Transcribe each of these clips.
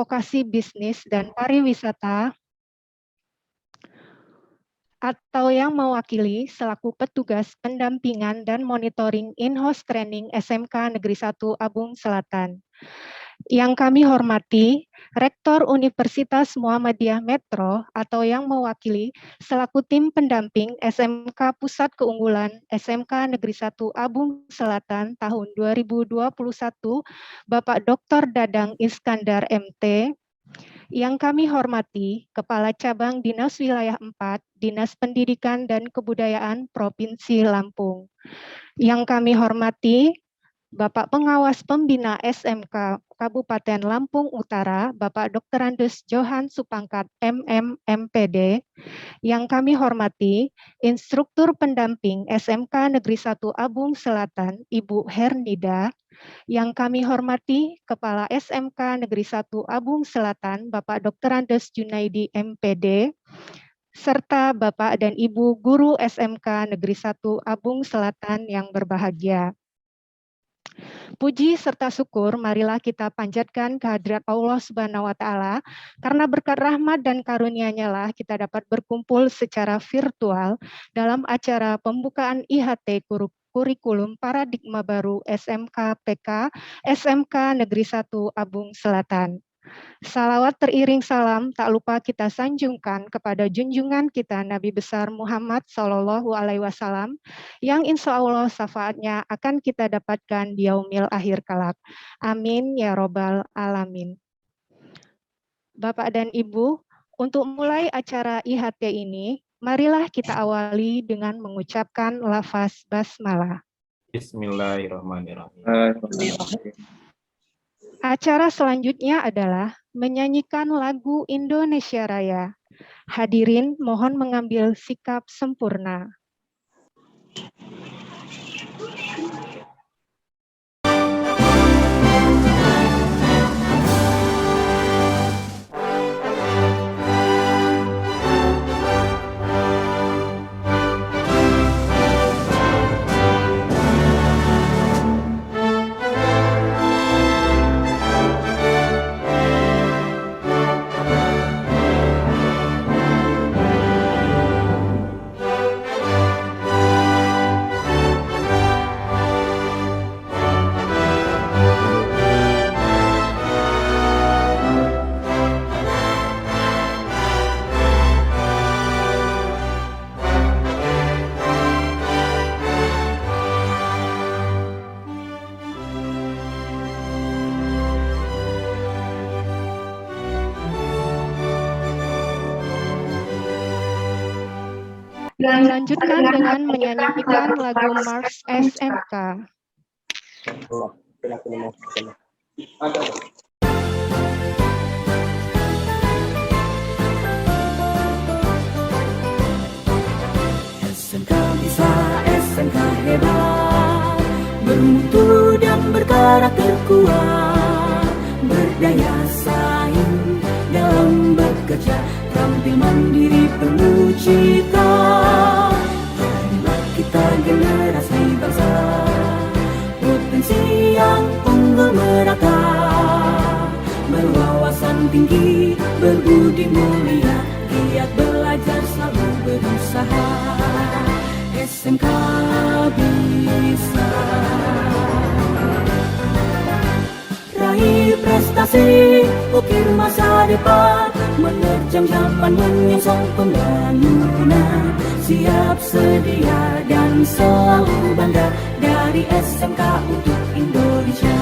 Advokasi Bisnis dan Pariwisata atau yang mewakili selaku petugas pendampingan dan monitoring in-house training SMK Negeri 1 Abung Selatan. Yang kami hormati Rektor Universitas Muhammadiyah Metro atau yang mewakili selaku tim pendamping SMK Pusat Keunggulan SMK Negeri 1 Abung Selatan tahun 2021 Bapak Dr. Dadang Iskandar MT. Yang kami hormati Kepala Cabang Dinas Wilayah 4 Dinas Pendidikan dan Kebudayaan Provinsi Lampung. Yang kami hormati Bapak Pengawas Pembina SMK Kabupaten Lampung Utara, Bapak Dr. Andes Johan Supangkat MM MPD. Yang kami hormati Instruktur Pendamping SMK Negeri 1 Abung Selatan, Ibu Hernida. Yang kami hormati Kepala SMK Negeri 1 Abung Selatan, Bapak Dr. Andes Junaidi MPD, serta Bapak dan Ibu Guru SMK Negeri 1 Abung Selatan yang berbahagia. Puji serta syukur marilah kita panjatkan kehadirat Allah Subhanahu wa taala, karena berkat rahmat dan karunia-Nya lah kita dapat berkumpul secara virtual dalam acara pembukaan IHT Kurikulum Paradigma Baru SMK PK SMK Negeri 1 Abung Selatan. Salawat teriring salam tak lupa kita sanjungkan kepada junjungan kita Nabi besar Muhammad SAW yang insya Allah syafaatnya akan kita dapatkan di yaumil akhir kelak. Amin ya robbal alamin. Bapak dan Ibu, untuk mulai acara IHT ini, marilah kita awali dengan mengucapkan lafaz basmalah. Bismillahirrahmanirrahim. Acara selanjutnya adalah menyanyikan lagu Indonesia Raya. Hadirin mohon mengambil sikap sempurna. Dilanjutkan dengan menyanyikan lagu Mars SMK. SMK bisa, SMK hebat, bermutu dan berkarakter kuat, berdaya saing dalam bekerja, tampil mandiri penuh cita. Marilah kita generasi bangsa, potensi yang unggul merata, berwawasan tinggi, berbudi mulia, giat belajar selalu berusaha. SMK bisa raih prestasi, ukir masa depan, menerjang zaman menyongsong pembangunan, siap sedia dan selalu bangga dari SMK untuk Indonesia.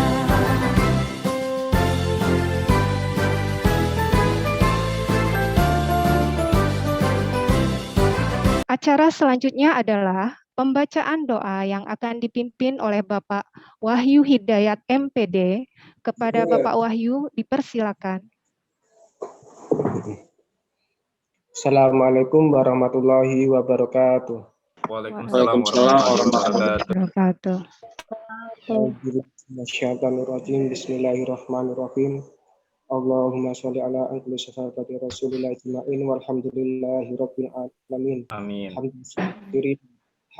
Acara selanjutnya adalah pembacaan doa yang akan dipimpin oleh Bapak Wahyu Hidayat MPD. Kepada Bapak Wahyu dipersilakan. Assalamualaikum warahmatullahi wabarakatuh. Waalaikumsalam warahmatullahi wabarakatuh. Bismillahirrahmanirrahim. Allahumma sholli ala anquli sahabati Rasulillah ajma'in walhamdulillahi rabbil alamin. Amin.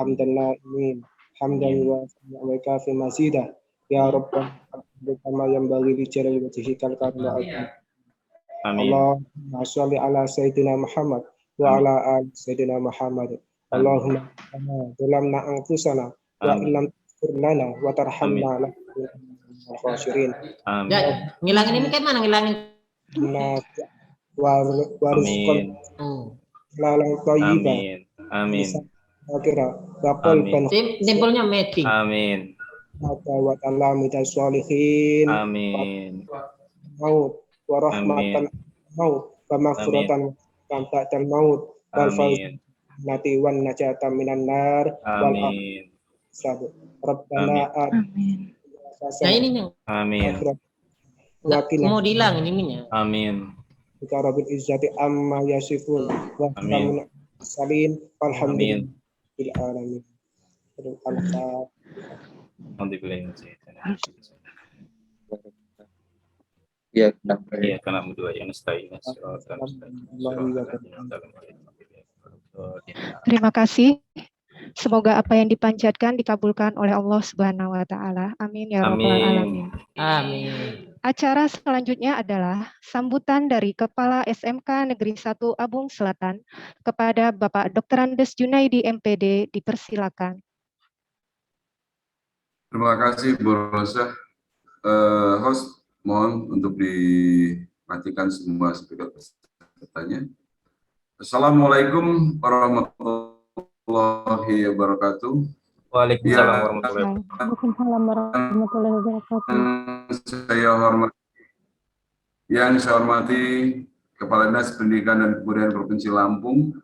Hamdan na'imin, hamdan wa kafi mazidah. Ya Rabbana kama yang bagi li jalali wajhikal karim. Amin. Allahumma sholli ala Sayyidina Muhammad wa ala ali Sayyidina Muhammad. Allahumma zalamna anfusana wa illam taghfir lana wa tarhamna lanakunanna khasirin. Amin. Ya, ngilangin ini kayak mana ngilangin? Warizqan lalang thayyiban. Amin. Akhirah wa qalban Simpelnya matching. Amin. wa ta'ala mitas sholihin. Amin. Maut wa rahmatan maut wa maghfiratan ba'dal maut wal fawz nati wan najata minan nar wal Amin. sabr. Rabbana Amin. Nah ininya. Amin. Mau dihilangin ininya. Amin. Bika rabbil izzati amma yasifun wa salamun salin walhamdulillahi alamin. Iya, karena dua yang nasta'in. Terima kasih. Semoga apa yang dipanjatkan dikabulkan oleh Allah Subhanahu wa taala. Amin ya rabbal alamin. Amin. Acara selanjutnya adalah sambutan dari Kepala SMK Negeri 1 Abung Selatan kepada Bapak Dr. Andes Junaidi MPD, dipersilakan. Terima kasih Bu Rosa. Host, mohon untuk dimatikan semua speaker pesertanya. Assalamualaikum warahmatullahi wabarakatuh. Waalaikumsalam warahmatullahi wabarakatuh. Yang saya hormati Kepala Dinas Pendidikan dan Kebudayaan Provinsi Lampung,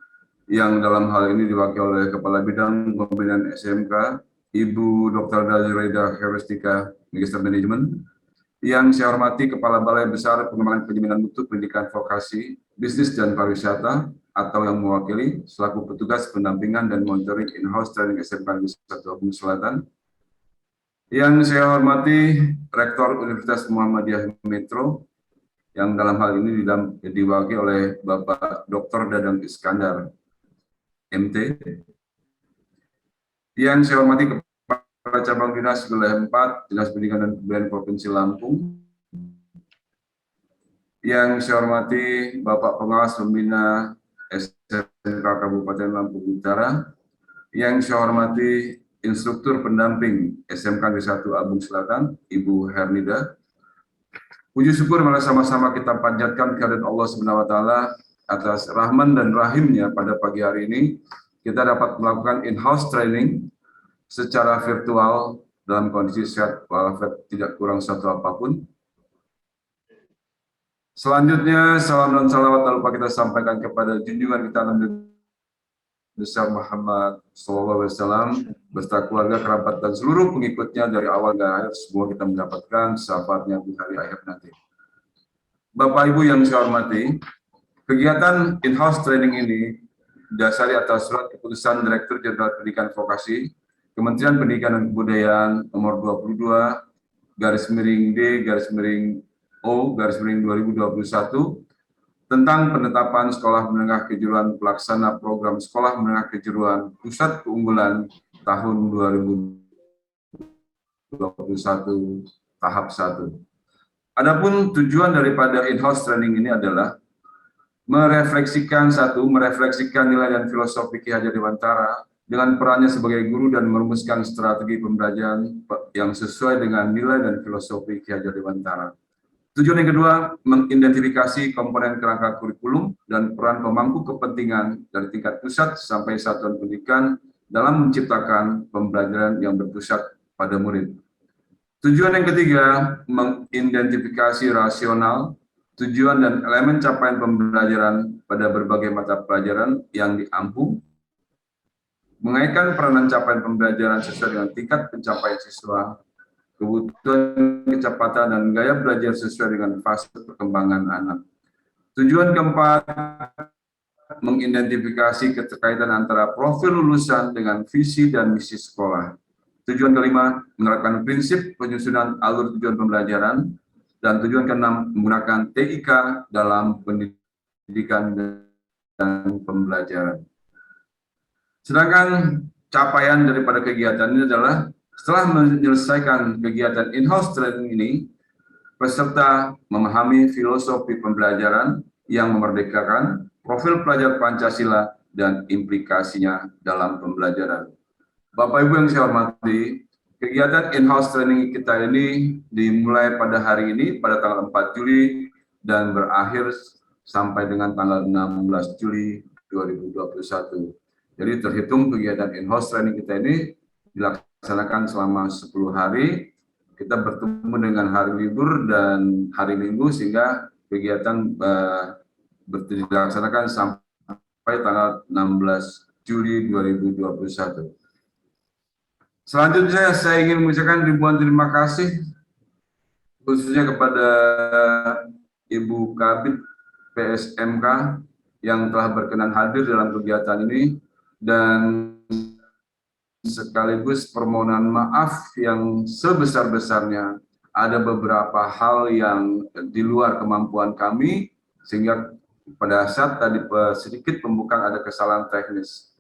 yang dalam hal ini diwakili oleh Kepala Bidang Pembinaan SMK, Ibu Dr. Daliraida Heristika, Magister Manajemen. Yang saya hormati Kepala Balai Besar Pengembangan Penjaminan Mutu Pendidikan Vokasi, Bisnis dan Pariwisata, atau yang mewakili selaku petugas pendampingan dan monitoring in-house training SMK Negeri 1 Abung Selatan. Yang saya hormati Rektor Universitas Muhammadiyah Metro, yang dalam hal ini diwakili oleh Bapak Dr. Dadang Iskandar, MT. Yang saya hormati Kepala Cabang Dinas Wilayah 4, Dinas Pendidikan dan Kebudayaan Provinsi Lampung. Yang saya hormati Bapak Pengawas Pembina SMK Kabupaten Lampung Utara. Yang saya hormati Instruktur Pendamping SMK Negeri 1 Abung Selatan, Ibu Hernida. Puji syukur mari sama-sama kita panjatkan kehadirat Allah Subhanahu wa taala atas rahman dan rahimnya pada pagi hari ini kita dapat melakukan in-house training secara virtual dalam kondisi sehat walafiat, tidak kurang satu apapun. Selanjutnya, salam dan salawat tak lupa kita sampaikan kepada junjungan kita Nabi besar Muhammad SAW beserta keluarga, kerabat, dan seluruh pengikutnya dari awal hingga akhir. Semua kita mendapatkan syafaatnya di hari akhir nanti. Bapak Ibu yang saya hormati, kegiatan in-house training ini didasari atas surat keputusan Direktur Jenderal Pendidikan Vokasi Kementerian Pendidikan dan Kebudayaan nomor 22/D-O/2021 tentang penetapan sekolah menengah kejuruan pelaksana program sekolah menengah kejuruan pusat keunggulan tahun 2021 tahap 1. Adapun tujuan daripada in-house training ini adalah merefleksikan nilai dan filosofi Ki Hajar Dewantara dengan perannya sebagai guru dan merumuskan strategi pembelajaran yang sesuai dengan nilai dan filosofi Ki Hajar Dewantara. Tujuan yang kedua, mengidentifikasi komponen kerangka kurikulum dan peran pemangku kepentingan dari tingkat pusat sampai satuan pendidikan dalam menciptakan pembelajaran yang berpusat pada murid. Tujuan yang ketiga, mengidentifikasi rasional, tujuan dan elemen capaian pembelajaran pada berbagai mata pelajaran yang diampu, mengaitkan peranan capaian pembelajaran sesuai dengan tingkat pencapaian siswa, kebutuhan kecepatan dan gaya belajar sesuai dengan fase perkembangan anak. Tujuan keempat, mengidentifikasi keterkaitan antara profil lulusan dengan visi dan misi sekolah. Tujuan kelima, menerapkan prinsip penyusunan alur tujuan pembelajaran. Dan tujuan keenam, menggunakan TIK dalam pendidikan dan pembelajaran. Sedangkan capaian daripada kegiatan ini adalah setelah menyelesaikan kegiatan in-house training ini, peserta memahami filosofi pembelajaran yang memerdekakan, profil pelajar Pancasila, dan implikasinya dalam pembelajaran. Bapak Ibu yang saya hormati, kegiatan in-house training kita ini dimulai pada hari ini, pada tanggal 4 Juli, dan berakhir sampai dengan tanggal 16 Juli 2021. Jadi terhitung kegiatan in-house training kita ini dilaksanakan selama 10 hari, kita bertemu dengan hari libur dan hari Minggu, sehingga kegiatan dilaksanakan sampai tanggal 16 Juli 2021. Selanjutnya saya ingin mengucapkan ribuan terima kasih khususnya kepada Ibu Kabid PSMK yang telah berkenan hadir dalam kegiatan ini, dan sekaligus permohonan maaf yang sebesar-besarnya. Ada beberapa hal yang di luar kemampuan kami, sehingga pada saat tadi sedikit pembukaan ada kesalahan teknis.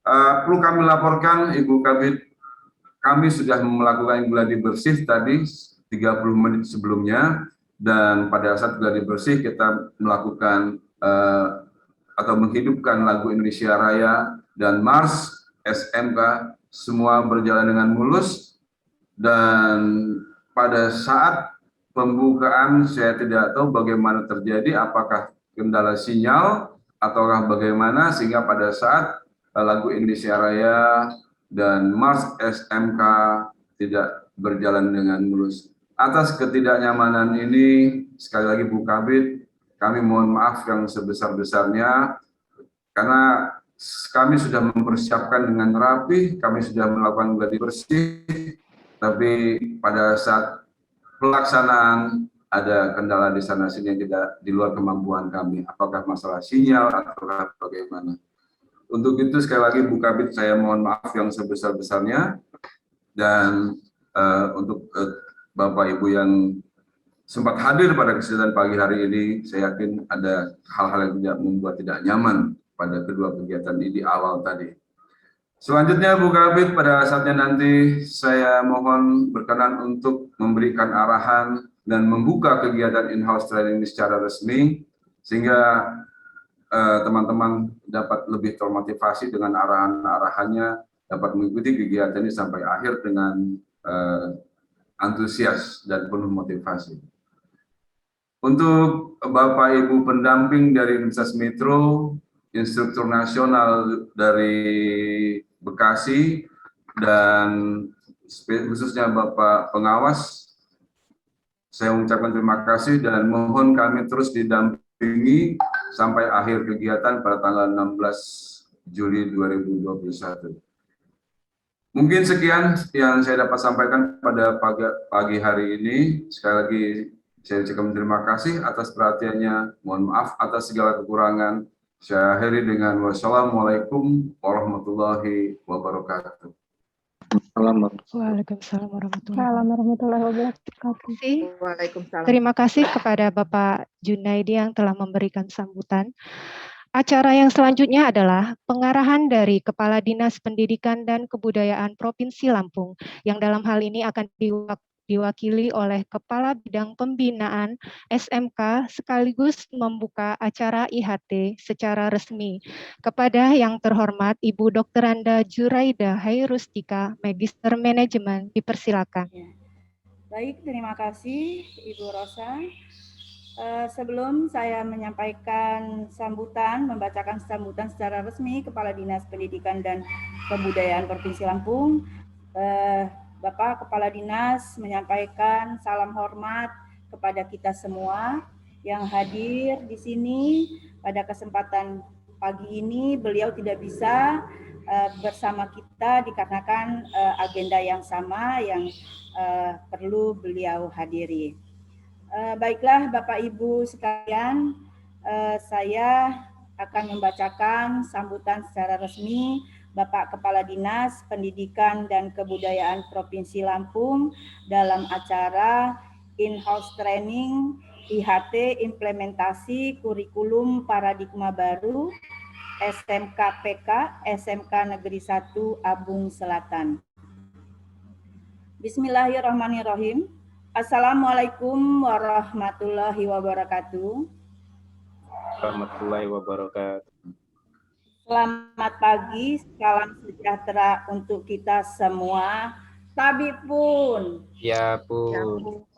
Perlu kami laporkan, Ibu Kabid, kami sudah melakukan gladi bersih tadi 30 menit sebelumnya, dan pada saat gladi bersih kita melakukan atau menghidupkan lagu Indonesia Raya dan Mars SMK, semua berjalan dengan mulus. Dan pada saat pembukaan saya tidak tahu bagaimana terjadi, apakah kendala sinyal ataukah bagaimana, sehingga pada saat lagu Indonesia Raya dan Mars SMK tidak berjalan dengan mulus. Atas ketidaknyamanan ini, sekali lagi Bu Kabid, kami mohon maaf yang sebesar-besarnya, karena kami sudah mempersiapkan dengan rapi, kami sudah melakukan gladi bersih, tapi pada saat pelaksanaan ada kendala di sana sini yang tidak di luar kemampuan kami, apakah masalah sinyal atau bagaimana. Untuk itu sekali lagi Bu Kabid, saya mohon maaf yang sebesar-besarnya, dan untuk Bapak Ibu yang sempat hadir pada kesempatan pagi hari ini, saya yakin ada hal-hal yang tidak membuat tidak nyaman pada kedua kegiatan ini di awal tadi. Selanjutnya Bu Kabid, pada saatnya nanti saya mohon berkenan untuk memberikan arahan dan membuka kegiatan in-house training ini secara resmi, sehingga teman-teman dapat lebih termotivasi dengan arahan-arahannya, dapat mengikuti kegiatan ini sampai akhir dengan antusias dan penuh motivasi. Untuk Bapak Ibu pendamping dari Universitas Metro, instruktur nasional dari Bekasi, dan khususnya Bapak pengawas, saya mengucapkan terima kasih dan mohon kami terus didampingi sampai akhir kegiatan pada tanggal 16 Juli 2021. Mungkin sekian yang saya dapat sampaikan pada pagi hari ini. Sekali lagi saya ucapkan terima kasih atas perhatiannya. Mohon maaf atas segala kekurangan. Saya akhiri dengan wassalamualaikum warahmatullahi wabarakatuh. Waalaikumsalam warahmatullahi wabarakatuh. Waalaikumsalam. Terima kasih kepada Bapak Junaidi yang telah memberikan sambutan. Acara yang selanjutnya adalah pengarahan dari Kepala Dinas Pendidikan dan Kebudayaan Provinsi Lampung, yang dalam hal ini akan diwakili oleh Kepala Bidang Pembinaan SMK sekaligus membuka acara IHT secara resmi. Kepada yang terhormat Ibu Dr. Anda Juraida Hairustika, Magister Manajemen, dipersilakan. Baik, terima kasih Ibu Rosa. Sebelum saya menyampaikan sambutan, membacakan sambutan secara resmi Kepala Dinas Pendidikan dan Kebudayaan Provinsi Lampung, Bapak Kepala Dinas menyampaikan salam hormat kepada kita semua yang hadir di sini. Pada kesempatan pagi ini beliau tidak bisa bersama kita dikarenakan agenda yang sama yang perlu beliau hadiri. Baiklah Bapak Ibu sekalian, saya akan membacakan sambutan secara resmi Bapak Kepala Dinas Pendidikan dan Kebudayaan Provinsi Lampung dalam acara in-house training IHT Implementasi Kurikulum Paradigma Baru SMK PK SMK Negeri 1 Abung Selatan. Bismillahirrahmanirrahim. Assalamualaikum warahmatullahi wabarakatuh. Warahmatullahi wabarakatuh. Selamat pagi, salam sejahtera untuk kita semua. Tabib pun. Ya pun.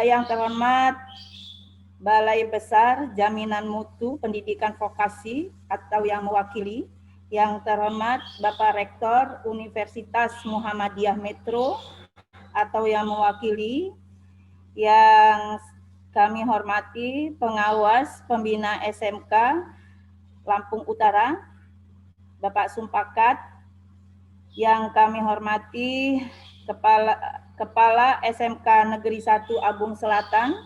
Yang terhormat Balai Besar Jaminan Mutu Pendidikan Vokasi atau yang mewakili, yang terhormat Bapak Rektor Universitas Muhammadiyah Metro atau yang mewakili, yang kami hormati pengawas pembina SMK Lampung Utara, Bapak Sumpakat, yang kami hormati Kepala SMK Negeri 1 Abung Selatan,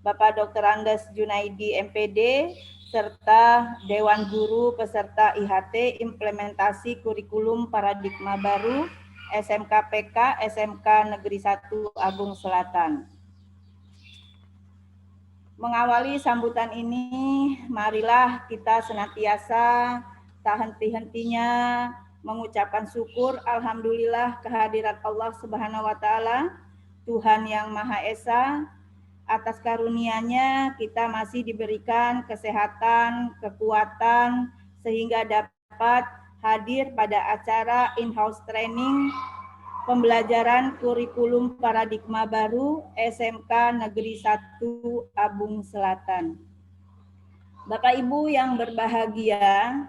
Bapak Dr. Andes Junaidi MPD, serta Dewan Guru peserta IHT Implementasi Kurikulum Paradigma Baru SMK PK SMK Negeri 1 Abung Selatan. Mengawali sambutan ini, marilah kita senantiasa tak henti-hentinya mengucapkan syukur alhamdulillah kehadirat Allah Subhanahu wa taala, Tuhan yang Maha Esa. Atas karunia-Nya kita masih diberikan kesehatan, kekuatan sehingga dapat hadir pada acara in-house training pembelajaran kurikulum paradigma baru SMK Negeri 1 Abung Selatan. Bapak Ibu yang berbahagia,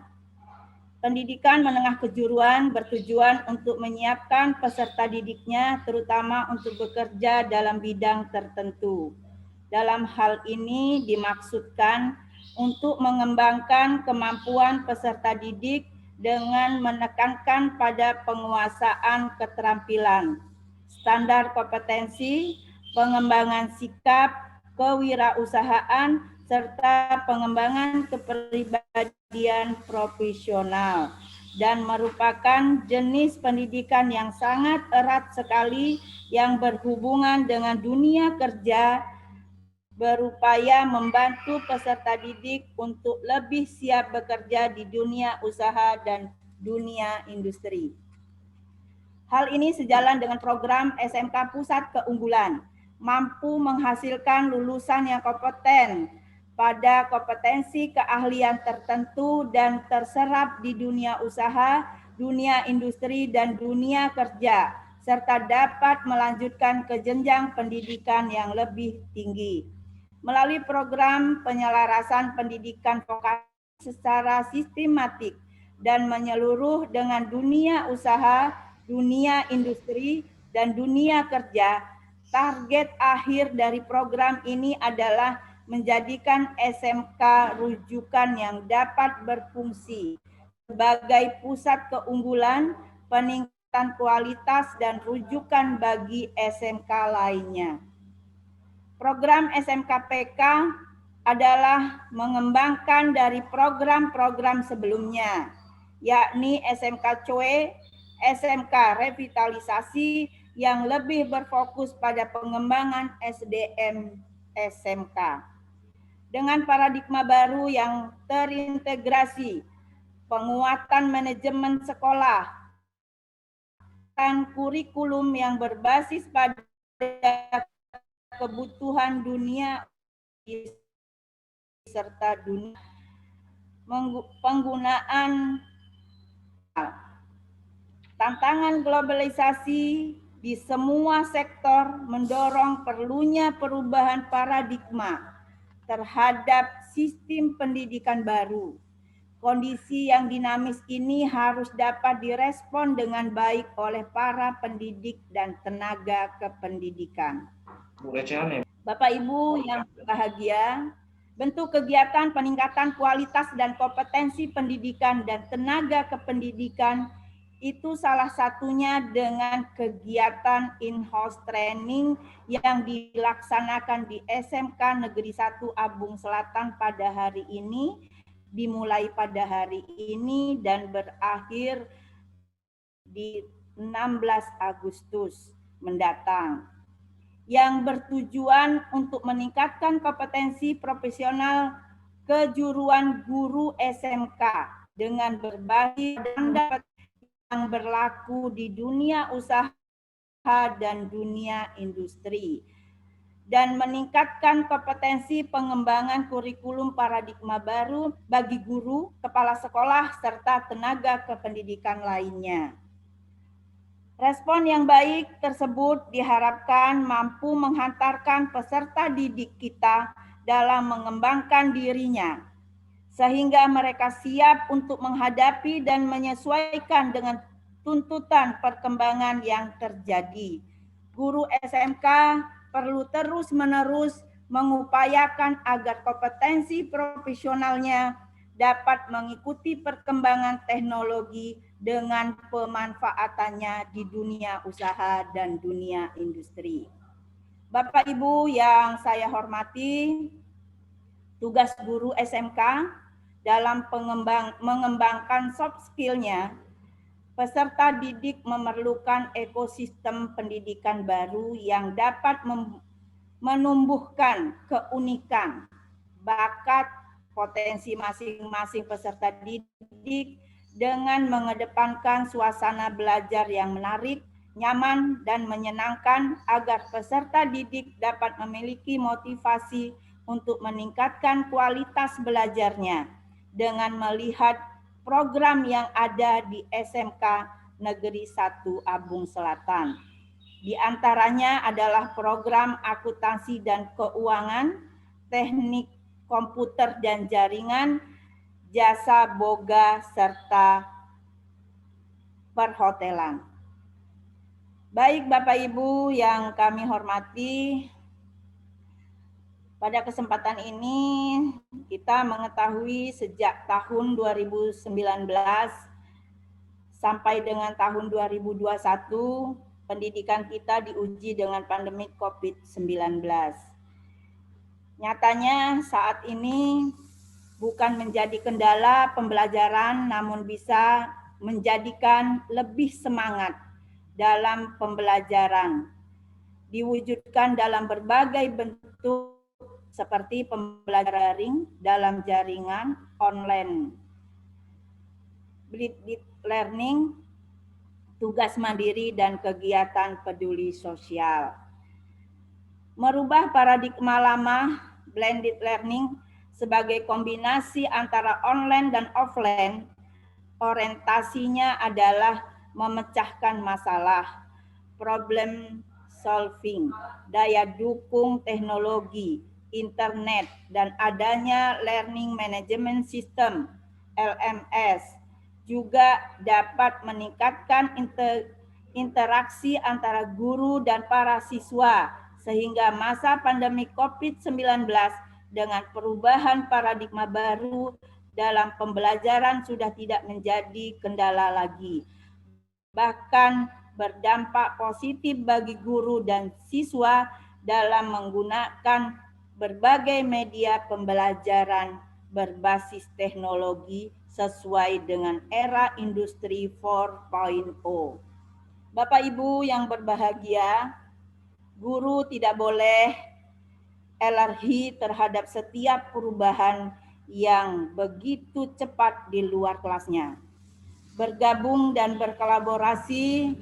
pendidikan menengah kejuruan bertujuan untuk menyiapkan peserta didiknya terutama untuk bekerja dalam bidang tertentu. Dalam hal ini dimaksudkan untuk mengembangkan kemampuan peserta didik dengan menekankan pada penguasaan keterampilan, standar kompetensi, pengembangan sikap, kewirausahaan, serta pengembangan kepribadian profesional, dan merupakan jenis pendidikan yang sangat erat sekali yang berhubungan dengan dunia kerja, berupaya membantu peserta didik untuk lebih siap bekerja di dunia usaha dan dunia industri. Hal ini sejalan dengan program SMK Pusat Keunggulan, mampu menghasilkan lulusan yang kompeten pada kompetensi keahlian tertentu dan terserap di dunia usaha, dunia industri, dan dunia kerja, serta dapat melanjutkan ke jenjang pendidikan yang lebih tinggi. Melalui program penyelarasan pendidikan vokasi secara sistematik dan menyeluruh dengan dunia usaha, dunia industri, dan dunia kerja, target akhir dari program ini adalah menjadikan SMK rujukan yang dapat berfungsi sebagai pusat keunggulan, peningkatan kualitas, dan rujukan bagi SMK lainnya. Program SMK PK adalah mengembangkan dari program-program sebelumnya, yakni SMK COE, SMK Revitalisasi yang lebih berfokus pada pengembangan SDM SMK. Dengan paradigma baru yang terintegrasi, penguatan manajemen sekolah, dan kurikulum yang berbasis pada kebutuhan dunia serta dunia, penggunaan tantangan globalisasi di semua sektor mendorong perlunya perubahan paradigma terhadap sistem pendidikan baru. Kondisi yang dinamis ini harus dapat direspon dengan baik oleh para pendidik dan tenaga kependidikan. Bapak Ibu yang berbahagia, bentuk kegiatan peningkatan kualitas dan kompetensi pendidikan dan tenaga kependidikan itu salah satunya dengan kegiatan in-house training yang dilaksanakan di SMK Negeri 1 Abung Selatan pada hari ini, dimulai pada hari ini dan berakhir di 16 Agustus mendatang, yang bertujuan untuk meningkatkan kompetensi profesional kejuruan guru SMK dengan berbasis standar yang berlaku di dunia usaha dan dunia industri, dan meningkatkan kompetensi pengembangan kurikulum paradigma baru bagi guru, kepala sekolah, serta tenaga kependidikan lainnya. Respon yang baik tersebut diharapkan mampu menghantarkan peserta didik kita dalam mengembangkan dirinya, sehingga mereka siap untuk menghadapi dan menyesuaikan dengan tuntutan perkembangan yang terjadi. Guru SMK perlu terus-menerus mengupayakan agar kompetensi profesionalnya dapat mengikuti perkembangan teknologi dengan pemanfaatannya di dunia usaha dan dunia industri. Bapak Ibu yang saya hormati, tugas guru SMK dalam mengembangkan soft skill-nya, peserta didik memerlukan ekosistem pendidikan baru yang dapat menumbuhkan keunikan, bakat, potensi masing-masing peserta didik dengan mengedepankan suasana belajar yang menarik, nyaman, dan menyenangkan agar peserta didik dapat memiliki motivasi untuk meningkatkan kualitas belajarnya dengan melihat program yang ada di SMK Negeri 1 Abung Selatan. Di antaranya adalah program akuntansi dan keuangan, teknik komputer dan jaringan, jasa boga, serta perhotelan. Baik Bapak Ibu yang kami hormati, pada kesempatan ini kita mengetahui sejak tahun 2019 sampai dengan tahun 2021 pendidikan kita diuji dengan pandemi COVID-19. Nyatanya saat ini bukan menjadi kendala pembelajaran, namun bisa menjadikan lebih semangat dalam pembelajaran. Diwujudkan dalam berbagai bentuk seperti pembelajaran daring dalam jaringan online, blended learning, tugas mandiri, dan kegiatan peduli sosial. Merubah paradigma lama blended learning sebagai kombinasi antara online dan offline, orientasinya adalah memecahkan masalah, problem solving, daya dukung teknologi, internet, dan adanya learning management system, LMS, juga dapat meningkatkan interaksi antara guru dan para siswa, sehingga masa pandemi COVID-19 dengan perubahan paradigma baru dalam pembelajaran sudah tidak menjadi kendala lagi. Bahkan berdampak positif bagi guru dan siswa dalam menggunakan berbagai media pembelajaran berbasis teknologi sesuai dengan era industri 4.0. Bapak Ibu yang berbahagia, guru tidak boleh alergi terhadap setiap perubahan yang begitu cepat di luar kelasnya. Bergabung dan berkolaborasi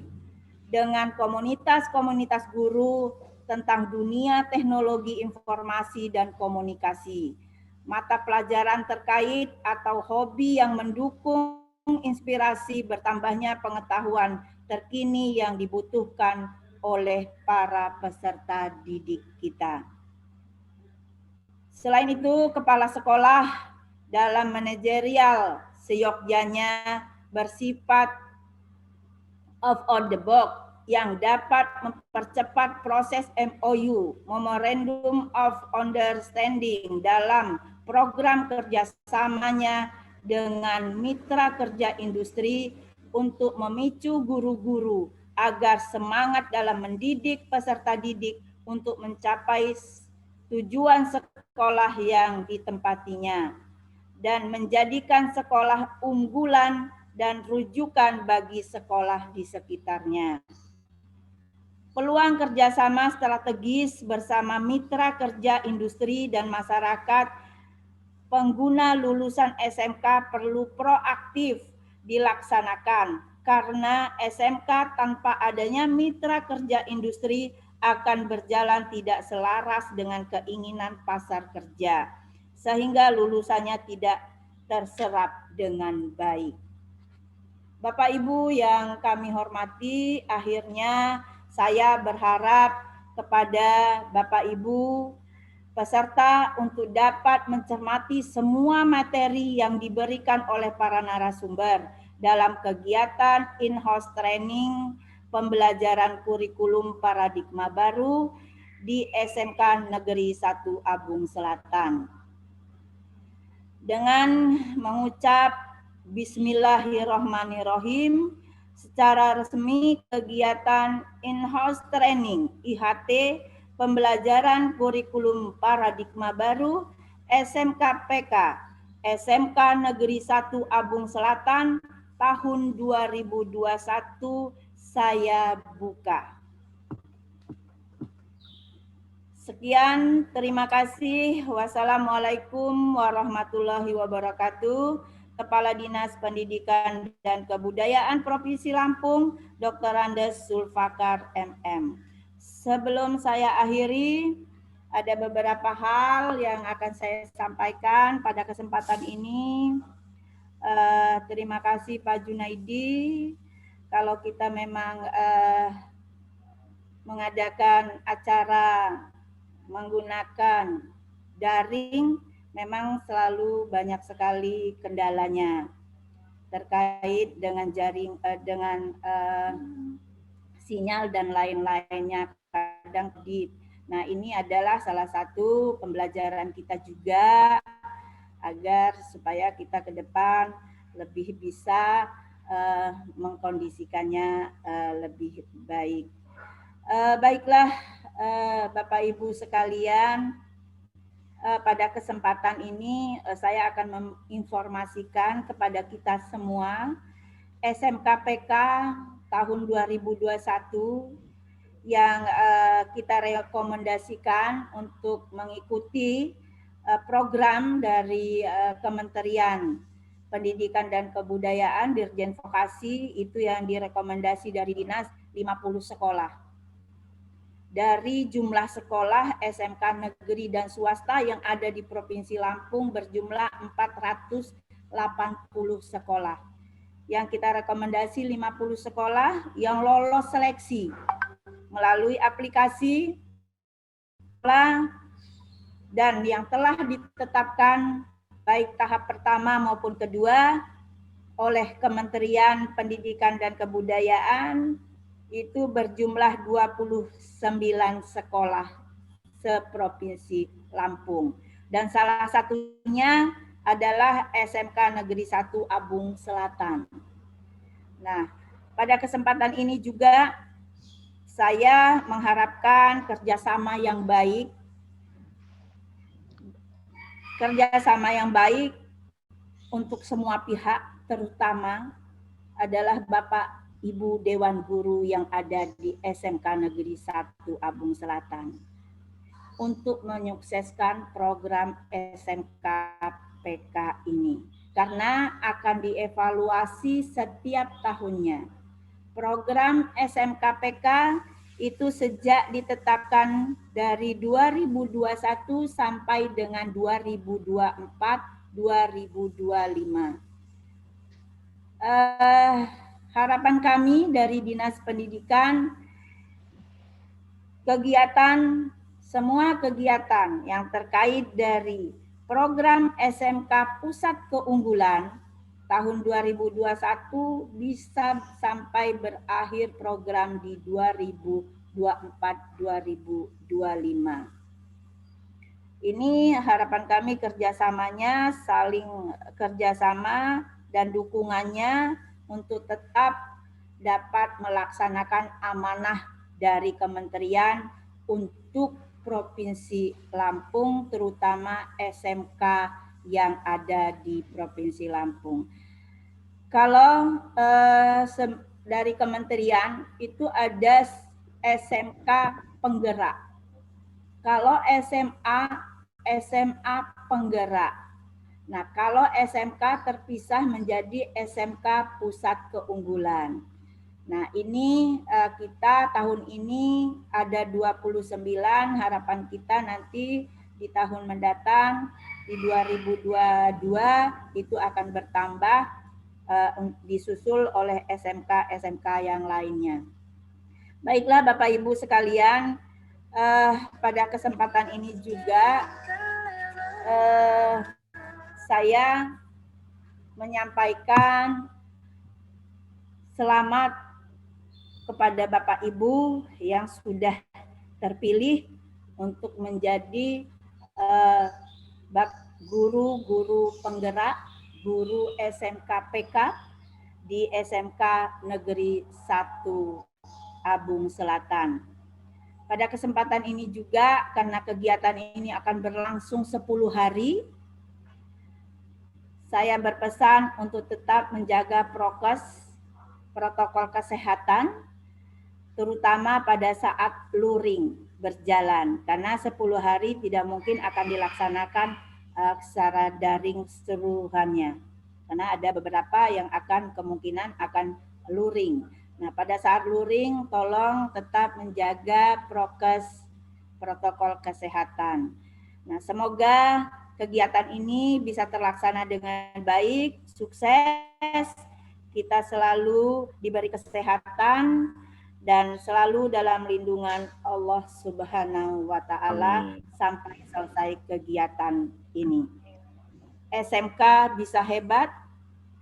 dengan komunitas-komunitas guru tentang dunia teknologi informasi dan komunikasi, mata pelajaran terkait atau hobi yang mendukung inspirasi bertambahnya pengetahuan terkini yang dibutuhkan oleh para peserta didik kita. Selain itu, kepala sekolah dalam manajerial seyogyanya bersifat out of the box yang dapat mempercepat proses MOU, Memorandum of Understanding, dalam program kerjasamanya dengan mitra kerja industri untuk memicu guru-guru agar semangat dalam mendidik peserta didik untuk mencapai tujuan sekolah yang ditempatinya dan menjadikan sekolah unggulan dan rujukan bagi sekolah di sekitarnya. Peluang kerjasama strategis bersama mitra kerja industri dan masyarakat pengguna lulusan SMK perlu proaktif dilaksanakan karena SMK tanpa adanya mitra kerja industri akan berjalan tidak selaras dengan keinginan pasar kerja, sehingga lulusannya tidak terserap dengan baik. Bapak Ibu yang kami hormati, akhirnya saya berharap kepada Bapak Ibu peserta untuk dapat mencermati semua materi yang diberikan oleh para narasumber dalam kegiatan in-house training pembelajaran kurikulum paradigma baru di SMK Negeri 1 Abung Selatan. Dengan mengucap Bismillahirrahmanirrahim, secara resmi kegiatan in-house training IHT pembelajaran kurikulum paradigma baru SMK PK SMK Negeri 1 Abung Selatan tahun 2021 saya buka. Sekian, terima kasih. Wassalamualaikum warahmatullahi wabarakatuh. Kepala Dinas Pendidikan dan Kebudayaan Provinsi Lampung, Dr. Andes Zulfakar MM. Sebelum saya akhiri, ada beberapa hal yang akan saya sampaikan pada kesempatan ini. Terima kasih Pak Junaidi. Kalau kita memang mengadakan acara menggunakan daring, memang selalu banyak sekali kendalanya terkait dengan jaring, sinyal dan lain-lainnya kadang di. Nah, ini adalah salah satu pembelajaran kita juga agar supaya kita ke depan lebih bisa mengkondisikannya lebih baik. Baiklah Bapak Ibu sekalian, pada kesempatan ini saya akan menginformasikan kepada kita semua SMK PK tahun 2021 yang kita rekomendasikan untuk mengikuti program dari Kementerian Pendidikan dan Kebudayaan Dirjen Vokasi, itu yang direkomendasi dari Dinas 50 sekolah. Dari jumlah sekolah SMK negeri dan swasta yang ada di Provinsi Lampung berjumlah 480 sekolah. Yang kita rekomendasi 50 sekolah yang lolos seleksi melalui aplikasi dan yang telah ditetapkan baik tahap pertama maupun kedua oleh Kementerian Pendidikan dan Kebudayaan itu berjumlah 29 sekolah seprovinsi Lampung. Dan salah satunya adalah SMK Negeri 1 Abung Selatan. Nah, pada kesempatan ini juga saya mengharapkan kerjasama yang baik. Kerjasama yang baik untuk semua pihak, terutama adalah Bapak Ibu Dewan Guru yang ada di SMK Negeri 1 Abung Selatan untuk menyukseskan program SMK PK ini, karena akan dievaluasi setiap tahunnya. Program SMK PK itu sejak ditetapkan dari 2021 sampai dengan 2024-2025. Harapan kami dari Dinas Pendidikan, semua kegiatan yang terkait dari program SMK Pusat Keunggulan tahun 2021 bisa sampai berakhir program di 2024-2025. Ini harapan kami kerjasamanya, saling kerjasama dan dukungannya untuk tetap dapat melaksanakan amanah dari kementerian untuk Provinsi Lampung, terutama SMK yang ada di Provinsi Lampung. Kalau dari kementerian itu ada SMK penggerak. Kalau SMA penggerak. Nah, kalau SMK terpisah menjadi SMK Pusat Keunggulan. Nah, ini kita tahun ini ada 29, harapan kita nanti di tahun mendatang di 2022 itu akan bertambah disusul oleh SMK-SMK yang lainnya. Baiklah Bapak Ibu sekalian, pada kesempatan ini juga saya menyampaikan selamat kepada Bapak Ibu yang sudah terpilih untuk menjadi guru-guru penggerak, guru SMK PK di SMK Negeri 1 Abung Selatan. Pada kesempatan ini juga, karena kegiatan ini akan berlangsung 10 hari, saya berpesan untuk tetap menjaga prokes, protokol kesehatan, terutama pada saat luring berjalan, karena 10 hari tidak mungkin akan dilaksanakan secara daring seluruhannya, karena ada beberapa yang akan kemungkinan akan luring. Nah, pada saat luring, tolong tetap menjaga prokes, protokol kesehatan. Nah, semoga kegiatan ini bisa terlaksana dengan baik, sukses, kita selalu diberi kesehatan, dan selalu dalam lindungan Allah Subhanahu wa Ta'ala sampai selesai kegiatan ini. SMK bisa hebat,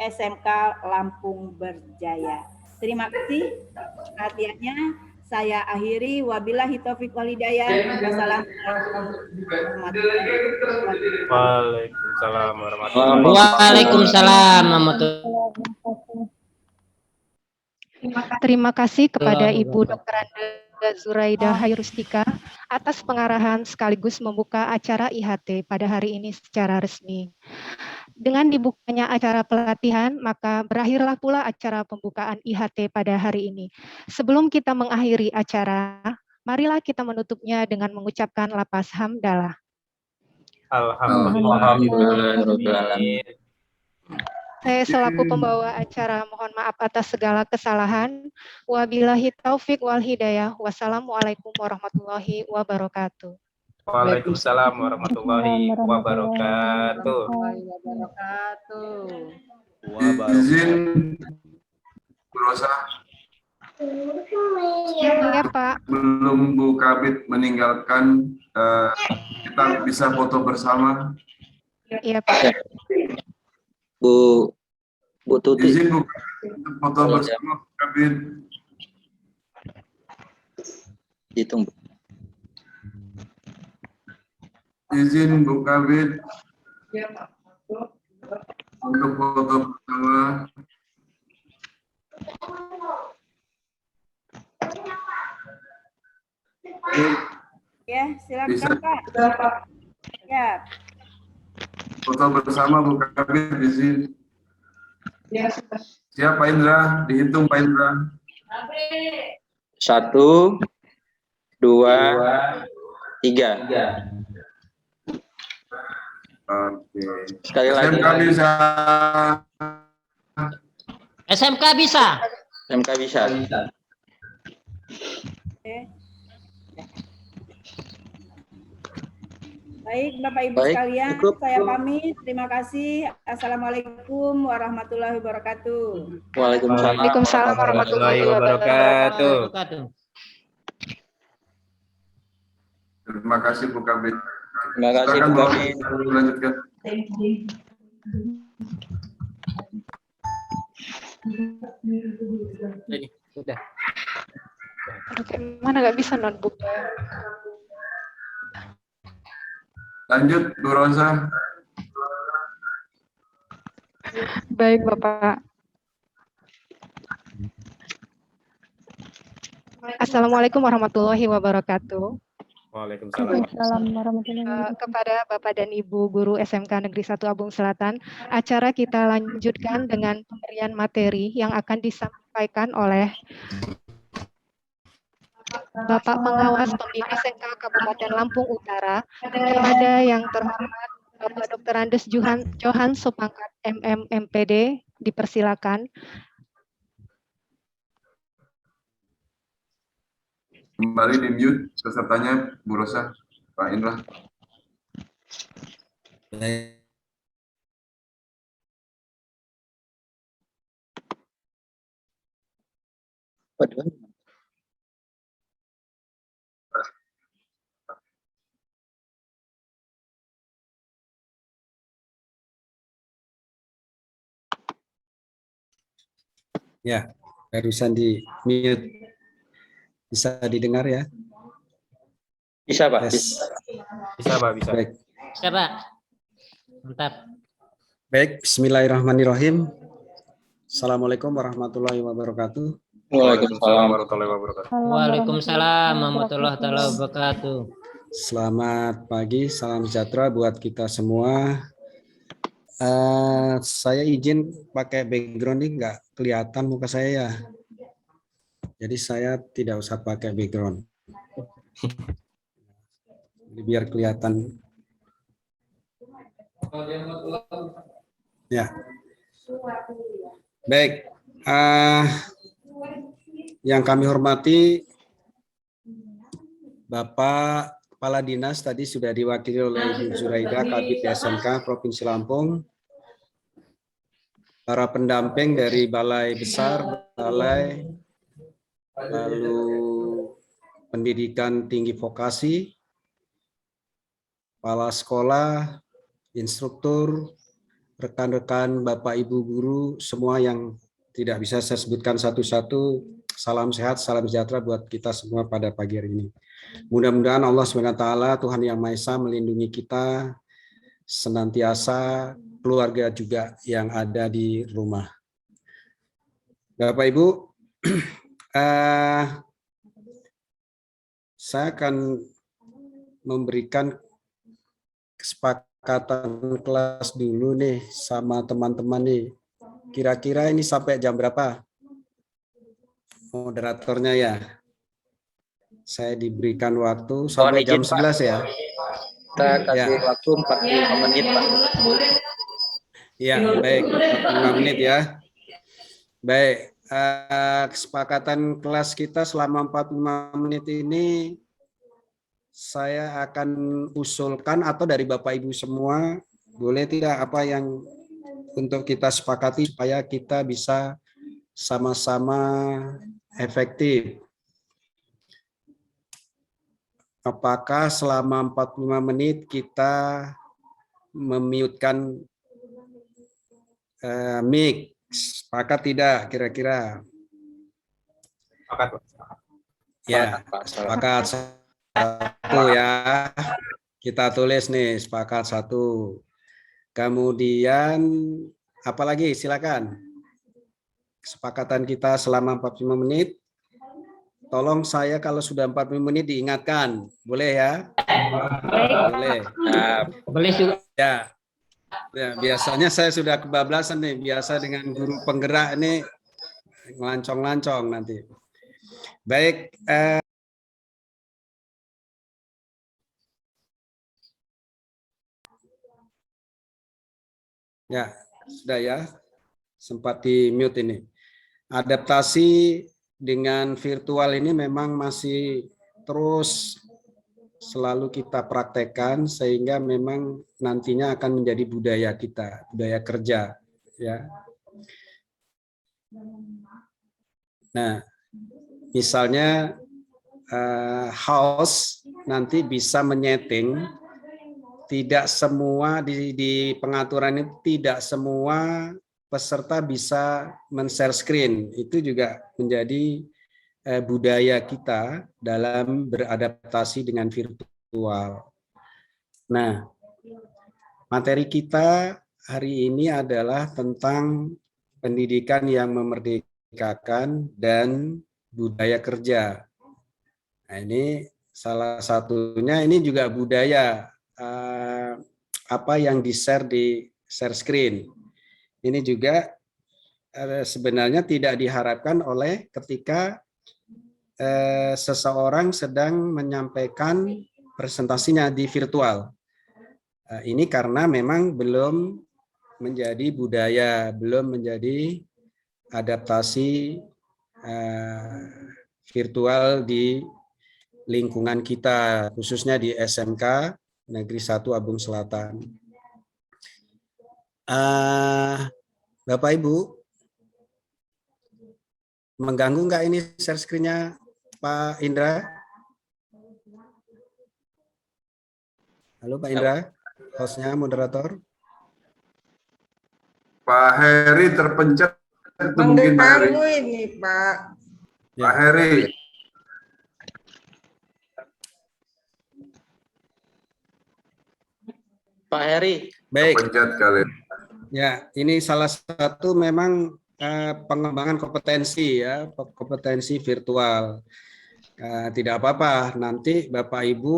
SMK Lampung berjaya. Terima kasih perhatiannya. Saya akhiri. Wabillahi taufiq wal hidayah. Waalaikumsalam warahmatullahi Waalaikumsalam warahmatullahi. Terima kasih kepada Ibu Dr. Anda Zuraida Hairustika atas pengarahan sekaligus membuka acara IHT pada hari ini secara resmi. Dengan dibukanya acara pelatihan, maka berakhirlah pula acara pembukaan IHT pada hari ini. Sebelum kita mengakhiri acara, marilah kita menutupnya dengan mengucapkan lafaz hamdalah. Alhamdulillah. Saya selaku pembawa acara mohon maaf atas segala kesalahan. Wabillahi taufik wal hidayah. Wassalamualaikum warahmatullahi wabarakatuh. Waalaikumsalam warahmatullahi wabarakatuh. Izin Bu Rosa. Ya Pak. Belum Bu Kabid meninggalkan, kita bisa foto bersama. Iya Pak. Bu Tuti. Izin Bu untuk foto bersama Bu Kabid. Hitung. Izin Bu Kabid untuk foto bersama. Ya, silakan Bisa. Pak. Ya. Foto bersama Bu Kabid, izin. Siap Pak Indra, dihitung Pak Indra. 1, 2, 3. Oke. Sekali lagi. SMK bisa. SMK bisa. SMK bisa. Oke. Baik, Bapak Ibu Baik, sekalian, cukup. saya pamit. Terima kasih. Assalamualaikum warahmatullahi wabarakatuh. Waalaikumsalam. Waalaikumsalam warahmatullahi wabarakatuh. Terima kasih Bu Kabid. Terima kasih Bu Kabid. Lanjutkan. Sudah. Oke, mana nggak bisa notebook? Lanjut Bu Rosa. Baik Bapak. Assalamualaikum warahmatullahi wabarakatuh. Waalaikumsalam. Kepada Bapak dan Ibu Guru SMK Negeri 1 Abung Selatan, acara kita lanjutkan dengan pemberian materi yang akan disampaikan oleh Bapak Pengawas Pembimbing SMK Kabupaten Lampung Utara, kepada yang terhormat Bapak Dr. Andes Johan Sopangkat MM MPD, dipersilakan. Kembali di mute pesertanya, Bu Rosa, Pak Indra. Ya, barusan di mute. Bisa didengar ya? Bisa, Pak. Yes. Bisa, Pak, bisa. Baik. Bisa, Pak. Mantap. Baik, bismillahirrahmanirrahim. Assalamualaikum warahmatullahi wabarakatuh. Waalaikumsalam. warahmatullahi wabarakatuh. Waalaikumsalam warahmatullahi wabarakatuh. Selamat pagi, salam sejahtera buat kita semua. Saya izin pakai background ini, nggak kelihatan muka saya ya. Jadi saya tidak usah pakai background. Jadi biar kelihatan. Ya. Baik. Yang kami hormati Bapak Kepala Dinas tadi sudah diwakili oleh Ibu Zuraida, Kabid SMK Provinsi Lampung. Para pendamping dari Balai Besar, Balai, lalu Pendidikan Tinggi Vokasi, kepala sekolah, instruktur, rekan-rekan Bapak Ibu guru, semua yang tidak bisa saya sebutkan satu-satu, salam sehat, salam sejahtera buat kita semua pada pagi hari ini. Mudah-mudahan Allah SWT, Tuhan Yang Maha Esa, melindungi kita senantiasa, keluarga juga yang ada di rumah. Bapak Ibu, saya akan memberikan kesepakatan kelas dulu nih sama teman-teman nih. Kira-kira ini sampai jam berapa? Moderatornya ya. Saya diberikan waktu sampai jam 11 ya. Kita kasih waktu 45 menit, Pak. Ya, baik. 45 menit ya. Baik. Kesepakatan kelas kita selama 45 menit ini saya akan usulkan, atau dari Bapak Ibu semua, boleh tidak apa yang untuk kita sepakati supaya kita bisa sama-sama efektif. Apakah selama 45 menit kita memute-kan mic? Sepakat tidak kira-kira? Sepakat, Pak. Ya, sepakat satu ya. Kita tulis nih, sepakat satu. Kemudian apalagi silakan. Kesepakatan kita selama 45 menit. Tolong saya kalau sudah 45 menit diingatkan. Boleh ya? Boleh. Nah, boleh juga. Ya. Ya, biasanya saya sudah kebablasan nih. Biasa dengan guru penggerak ini ngelancong-lancong nanti. Baik. Ya, sudah ya. Sempat di mute ini. Adaptasi dengan virtual ini memang masih terus selalu kita praktekkan, sehingga memang nantinya akan menjadi budaya kita, budaya kerja ya. Nah, misalnya host nanti bisa menyeting, tidak semua di pengaturan itu tidak semua peserta bisa men-share screen. Itu juga menjadi budaya kita dalam beradaptasi dengan virtual. Nah, materi kita hari ini adalah tentang pendidikan yang memerdekakan dan budaya kerja. Nah, ini salah satunya, ini juga budaya apa yang di-share di share screen. Ini juga sebenarnya tidak diharapkan oleh ketika seseorang sedang menyampaikan presentasinya di virtual. Ini karena memang belum menjadi budaya, belum menjadi adaptasi virtual di lingkungan kita, khususnya di SMK Negeri 1 Abung Selatan. Bapak Ibu, mengganggu nggak ini share screen-nya Pak Indra? Halo Pak Indra, hostnya, moderator. Pak Heri terpencet itu mungkin Pak Heri. Ini Pak. Ya. Pak Heri. Pak Heri. Baik. Terpencet kali. Ya, ini salah satu memang pengembangan kompetensi ya, kompetensi virtual. Tidak apa-apa, nanti Bapak Ibu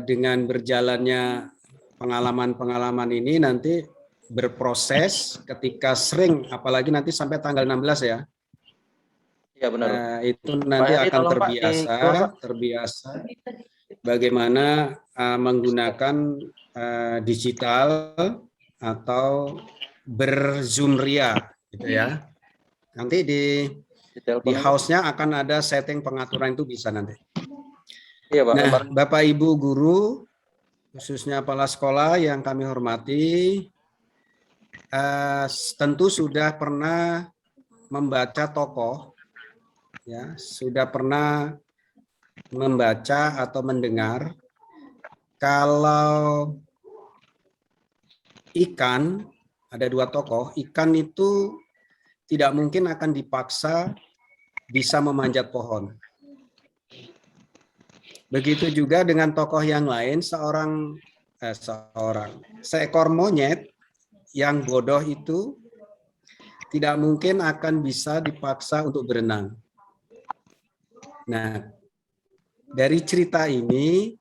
dengan berjalannya pengalaman-pengalaman ini nanti berproses ketika sering, apalagi nanti sampai tanggal 16 ya. Iya benar. Itu nanti Heri, akan tolong, terbiasa bagaimana menggunakan digital atau berzoom ria gitu ya. Nanti di house-nya akan ada setting pengaturan, itu bisa nanti. Iya, Pak. Nah, Bapak Ibu guru, khususnya kepala sekolah yang kami hormati, tentu sudah pernah membaca tokoh, ya, sudah pernah membaca atau mendengar kalau ikan, ada dua tokoh, ikan itu tidak mungkin akan dipaksa bisa memanjat pohon. Begitu juga dengan tokoh yang lain, seekor monyet yang bodoh itu tidak mungkin akan bisa dipaksa untuk berenang. Nah, dari cerita ini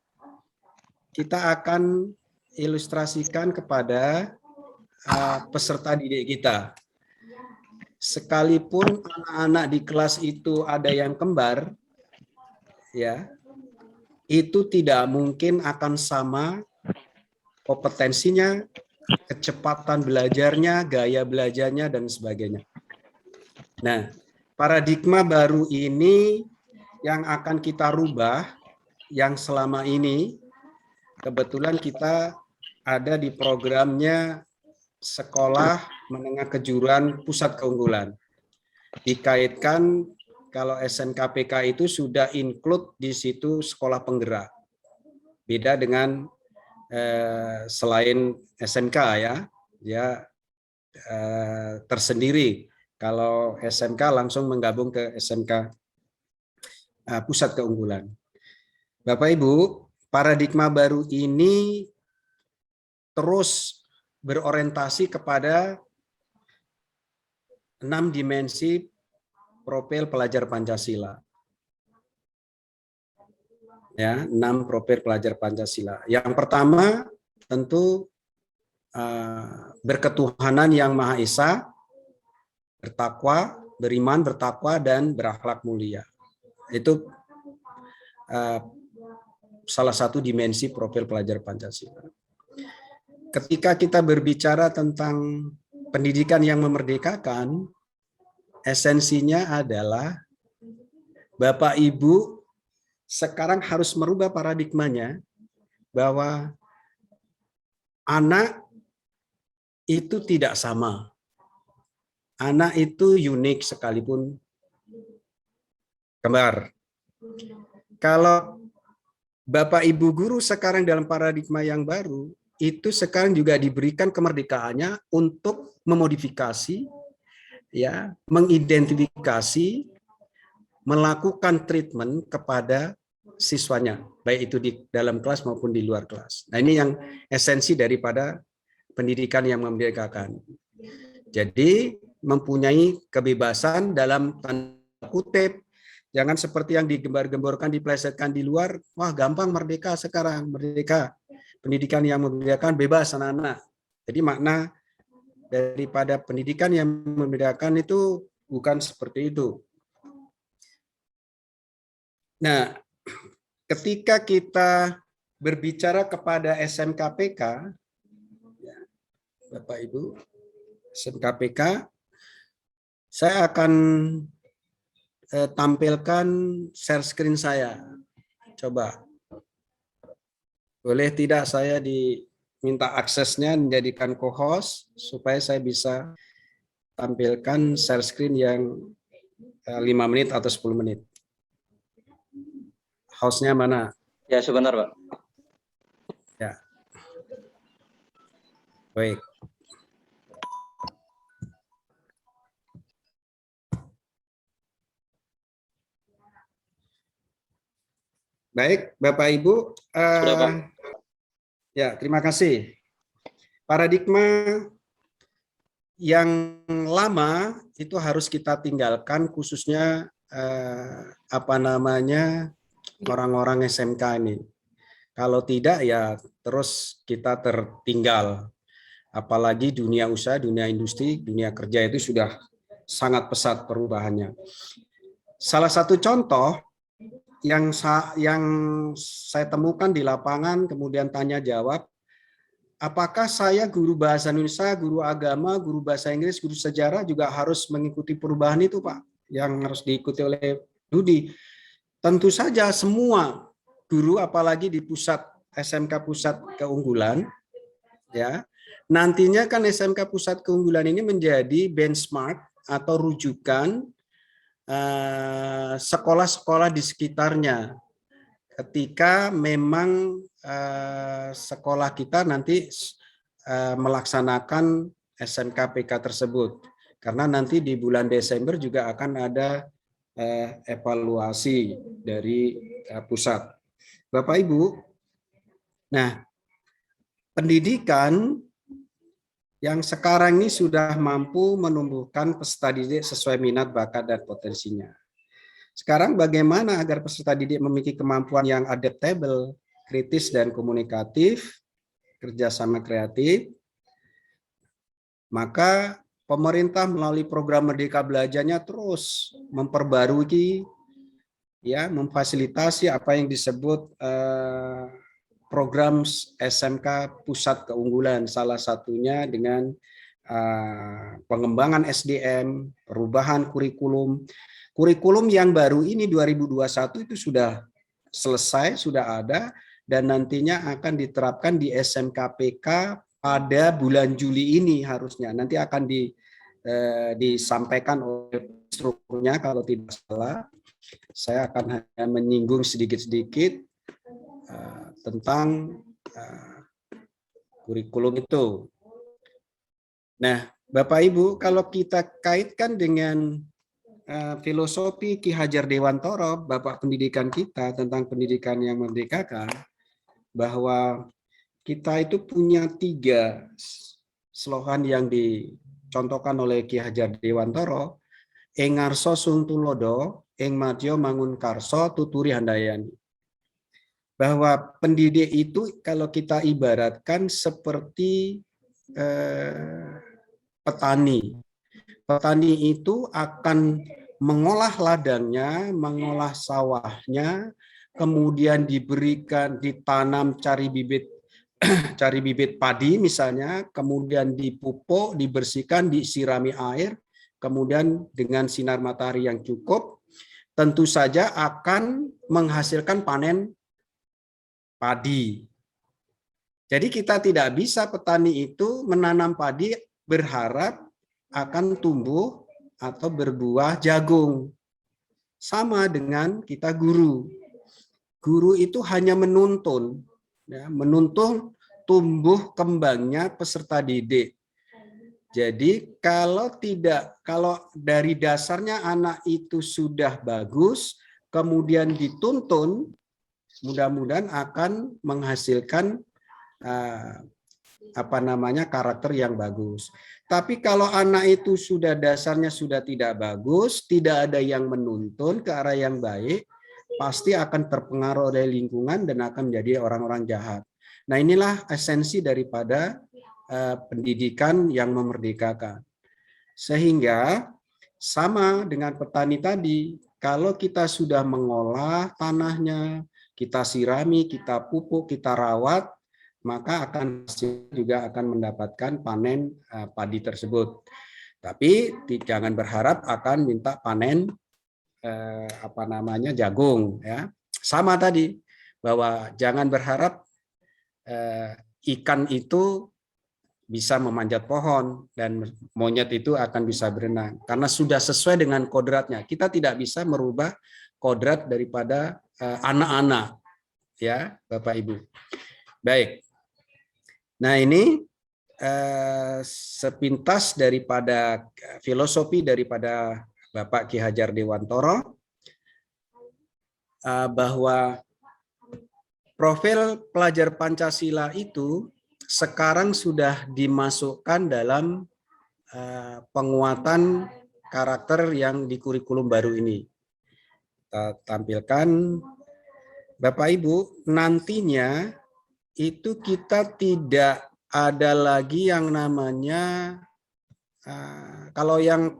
kita akan ilustrasikan kepada peserta didik kita. Sekalipun anak-anak di kelas itu ada yang kembar, ya, itu tidak mungkin akan sama kompetensinya, kecepatan belajarnya, gaya belajarnya, dan sebagainya. Nah, paradigma baru ini yang akan kita rubah, yang selama ini kebetulan kita ada di programnya Sekolah Menengah Kejuruan Pusat Keunggulan. Dikaitkan kalau SNKPK itu sudah include di situ sekolah penggerak. Beda dengan selain SMK ya, tersendiri. Kalau SMK langsung menggabung ke SMK Pusat Keunggulan. Bapak Ibu, paradigma baru ini terus berorientasi kepada 6 dimensi profil pelajar Pancasila. Ya, 6 profil pelajar Pancasila. Yang pertama tentu berketuhanan yang Maha Esa, bertakwa, beriman, bertakwa, dan berakhlak mulia. Itu salah satu dimensi profil pelajar Pancasila. Ketika kita berbicara tentang pendidikan yang memerdekakan, esensinya adalah Bapak Ibu sekarang harus merubah paradigmanya bahwa anak itu tidak sama. Anak itu unik sekalipun kembar. Kalau Bapak Ibu guru sekarang dalam paradigma yang baru, itu sekarang juga diberikan kemerdekaannya untuk memodifikasi, ya, mengidentifikasi, melakukan treatment kepada siswanya, baik itu di dalam kelas maupun di luar kelas. Nah, ini yang esensi daripada pendidikan yang memerdekakan. Jadi mempunyai kebebasan dalam tanda kutip, jangan seperti yang digembar-gemborkan, diplesetkan di luar, wah gampang merdeka sekarang, merdeka. Pendidikan yang memerdekakan bebas anak-anak. Jadi makna daripada pendidikan yang memerdekakan itu bukan seperti itu. Nah, ketika kita berbicara kepada SMKPK, ya, Bapak Ibu, SMKPK, saya akan tampilkan share screen saya. Coba. Boleh tidak saya diminta aksesnya menjadikan co-host supaya saya bisa tampilkan share screen yang 5 menit atau 10 menit. Hostnya mana? Ya, sebentar, Pak. Ya. Baik. Baik, Bapak Ibu. Sudah, Pak. Ya, terima kasih. Paradigma yang lama itu harus kita tinggalkan, khususnya orang-orang SMK ini. Kalau tidak ya terus kita tertinggal. Apalagi dunia usaha, dunia industri, dunia kerja itu sudah sangat pesat perubahannya. Salah satu contoh yang saya temukan di lapangan, kemudian tanya jawab, apakah saya guru bahasa Indonesia, guru agama, guru bahasa Inggris, guru sejarah juga harus mengikuti perubahan itu, Pak, yang harus diikuti oleh Dudi? Tentu saja semua guru, apalagi di pusat SMK Pusat Keunggulan, ya, nantinya kan SMK Pusat Keunggulan ini menjadi benchmark atau rujukan sekolah-sekolah di sekitarnya ketika memang sekolah kita nanti melaksanakan SMKPK tersebut, karena nanti di bulan Desember juga akan ada evaluasi dari pusat. Bapak Ibu, nah pendidikan yang sekarang ini sudah mampu menumbuhkan peserta didik sesuai minat, bakat, dan potensinya. Sekarang bagaimana agar peserta didik memiliki kemampuan yang adaptable, kritis, dan komunikatif, kerjasama kreatif? Maka pemerintah melalui program Merdeka Belajarnya terus memperbarui, ya, memfasilitasi apa yang disebut program SMK Pusat Keunggulan, salah satunya dengan pengembangan SDM, perubahan kurikulum. Kurikulum yang baru ini 2021 itu sudah selesai, sudah ada, dan nantinya akan diterapkan di SMKPK pada bulan Juli ini harusnya. Nanti akan disampaikan oleh instrukturnya kalau tidak salah. Saya akan hanya menyinggung sedikit-sedikit tentang kurikulum itu. Nah, Bapak Ibu, kalau kita kaitkan dengan filosofi Ki Hajar Dewantara, Bapak Pendidikan kita, tentang pendidikan yang memerdekakan, bahwa kita itu punya 3 slogan yang dicontohkan oleh Ki Hajar Dewantara, ing ngarsa sung tulodo, ing madya mangun karsa tuturi handayani. Bahwa pendidik itu kalau kita ibaratkan seperti petani. Petani itu akan mengolah ladangnya, mengolah sawahnya, kemudian ditanam cari bibit padi misalnya, kemudian dipupuk, dibersihkan, disirami air, kemudian dengan sinar matahari yang cukup, tentu saja akan menghasilkan panen padi. Jadi kita tidak bisa petani itu menanam padi berharap akan tumbuh atau berbuah jagung. Sama dengan kita guru. Guru itu hanya menuntun, ya, menuntun tumbuh kembangnya peserta didik. Jadi kalau dari dasarnya anak itu sudah bagus, kemudian dituntun, mudah-mudahan akan menghasilkan karakter yang bagus. Tapi kalau anak itu sudah dasarnya sudah tidak bagus, tidak ada yang menuntun ke arah yang baik, pasti akan terpengaruh oleh lingkungan dan akan menjadi orang-orang jahat. Nah, inilah esensi daripada pendidikan yang memerdekakan. Sehingga sama dengan petani tadi, kalau kita sudah mengolah tanahnya, kita sirami, kita pupuk, kita rawat, maka juga akan mendapatkan panen padi tersebut. Tapi jangan berharap akan minta panen jagung, ya. Sama tadi bahwa jangan berharap ikan itu bisa memanjat pohon dan monyet itu akan bisa berenang karena sudah sesuai dengan kodratnya. Kita tidak bisa merubah kodrat daripada anak-anak, ya Bapak Ibu. Baik. Nah, ini sepintas daripada filosofi daripada Bapak Ki Hajar Dewantoro, bahwa profil pelajar Pancasila itu sekarang sudah dimasukkan dalam penguatan karakter yang di kurikulum baru ini. Kita tampilkan, Bapak Ibu, nantinya itu kita tidak ada lagi yang namanya, kalau yang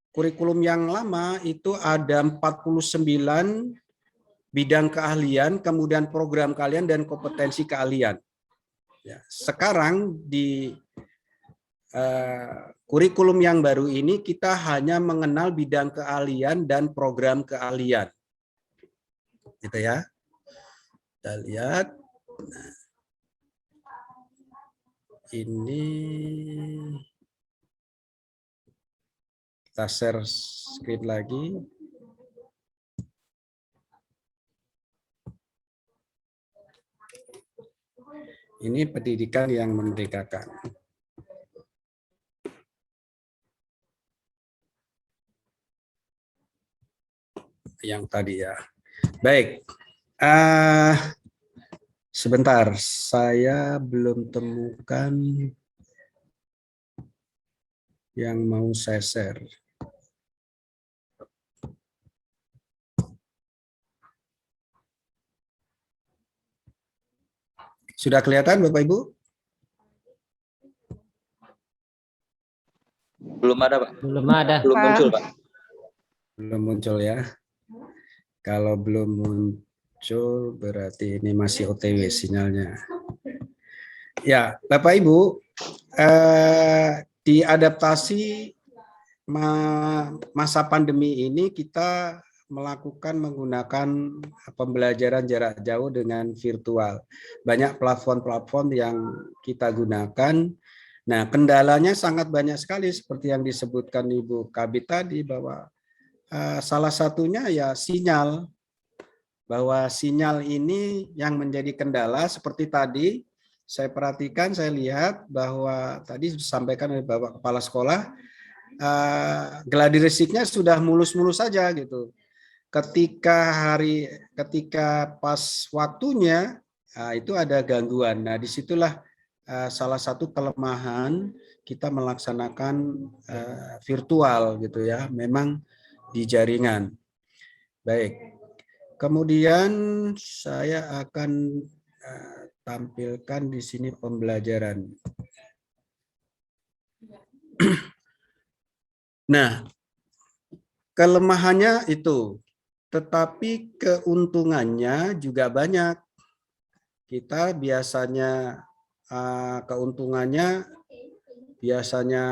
kurikulum yang lama itu ada 49 bidang keahlian, kemudian program keahlian dan kompetensi keahlian. Ya, sekarang di kurikulum yang baru ini kita hanya mengenal bidang keahlian dan program keahlian. Gitu ya. Kita lihat. Nah, ini kita share screen lagi. Ini pendidikan yang memerdekakan. Yang tadi ya. Baik. Sebentar, saya belum temukan yang mau saya share. Sudah kelihatan Bapak Ibu? Belum ada, Pak. Belum ada. Belum muncul, Pak. Belum muncul ya. Kalau belum muncul berarti ini masih OTW sinyalnya. Ya, Bapak Ibu, di adaptasi masa pandemi ini kita menggunakan pembelajaran jarak jauh dengan virtual. Banyak platform-platform yang kita gunakan. Nah, kendalanya sangat banyak sekali seperti yang disebutkan Ibu Kabit tadi, bahwa salah satunya ya sinyal. Bahwa sinyal ini yang menjadi kendala. Seperti tadi saya perhatikan, saya lihat bahwa tadi disampaikan oleh Bapak Kepala Sekolah, gladi resiknya sudah mulus-mulus saja gitu. Ketika pas waktunya, itu ada gangguan. Nah, disitulah salah satu kelemahan kita melaksanakan virtual gitu ya, memang di jaringan. Baik. Kemudian saya akan tampilkan di sini pembelajaran. Nah, kelemahannya itu, tetapi keuntungannya juga banyak. Kita biasanya keuntungannya biasanya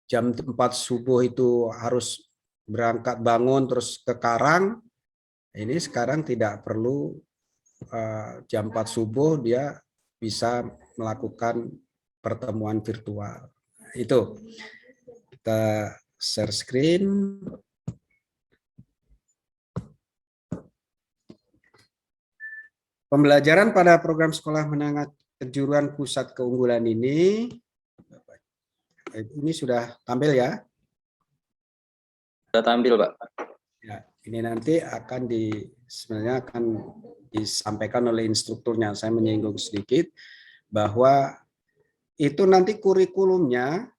jam 4 subuh itu harus berangkat bangun terus ke karang. Ini sekarang tidak perlu jam 4 subuh dia bisa melakukan pertemuan virtual. Itu kita share screen. Pembelajaran pada program sekolah menengah kejuruan pusat keunggulan ini sudah tampil ya? Sudah tampil, Pak. Ya, ini nanti sebenarnya akan disampaikan oleh instrukturnya. Saya menyinggung sedikit bahwa itu nanti kurikulumnya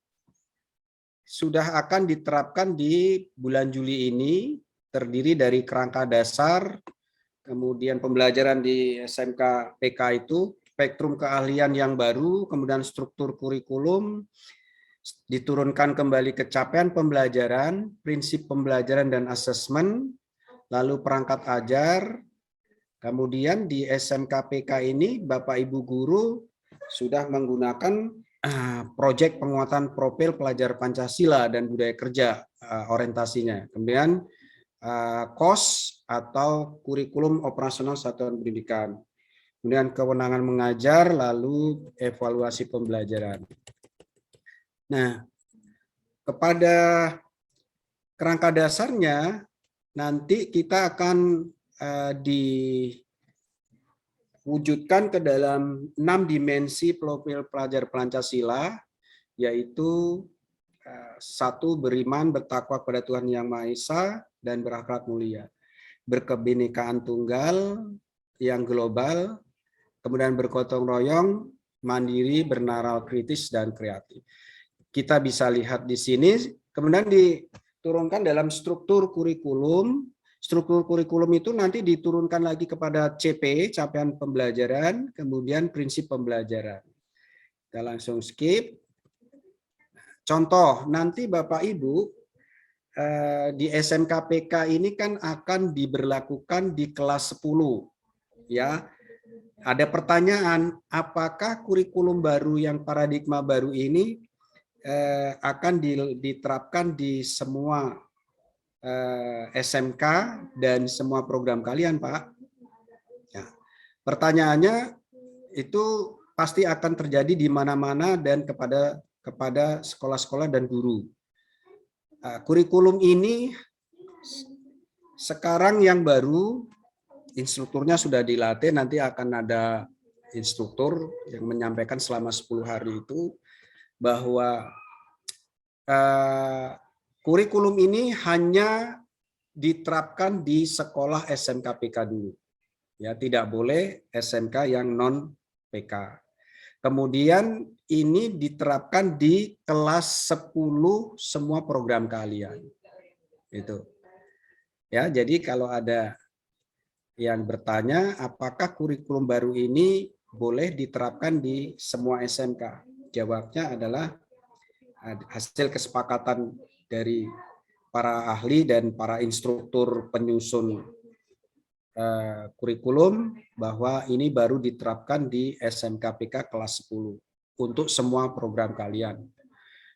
sudah akan diterapkan di bulan Juli ini, terdiri dari kerangka dasar, kemudian pembelajaran di SMK PK itu, spektrum keahlian yang baru, kemudian struktur kurikulum, diturunkan kembali ke capaian pembelajaran, prinsip pembelajaran dan asesmen, lalu perangkat ajar. Kemudian di SMKPK ini Bapak Ibu guru sudah menggunakan proyek penguatan profil pelajar Pancasila dan budaya kerja orientasinya. Kemudian KOS atau kurikulum operasional satuan pendidikan. Kemudian kewenangan mengajar, lalu evaluasi pembelajaran. Nah, kepada kerangka dasarnya nanti kita akan diwujudkan ke dalam 6 dimensi profil pelajar Pancasila, yaitu 1. Beriman, bertakwa kepada Tuhan Yang Maha Esa, dan berakhlak mulia. Berkebinekaan tunggal yang global, kemudian bergotong royong, mandiri, bernaral kritis, dan kreatif. Kita bisa lihat di sini, kemudian diturunkan dalam struktur kurikulum. Struktur kurikulum itu nanti diturunkan lagi kepada CP, capaian pembelajaran, kemudian prinsip pembelajaran. Kita langsung skip. Contoh, nanti Bapak Ibu di SMKPK ini kan akan diberlakukan di kelas 10. Ya, ada pertanyaan, apakah kurikulum baru yang paradigma baru ini akan diterapkan di semua SMK dan semua program kalian, Pak? Ya. Pertanyaannya itu pasti akan terjadi di mana-mana dan kepada sekolah-sekolah dan guru. Kurikulum ini sekarang yang baru, instrukturnya sudah dilatih, nanti akan ada instruktur yang menyampaikan selama 10 hari itu bahwa kurikulum ini hanya diterapkan di sekolah SMKPK dulu. Ya, tidak boleh SMK yang non PK. Kemudian ini diterapkan di kelas 10 semua program kalian. Itu. Ya, jadi kalau ada yang bertanya apakah kurikulum baru ini boleh diterapkan di semua SMK? Jawabnya adalah hasil kesepakatan dari para ahli dan para instruktur penyusun kurikulum bahwa ini baru diterapkan di SMKPK kelas 10 untuk semua program kalian.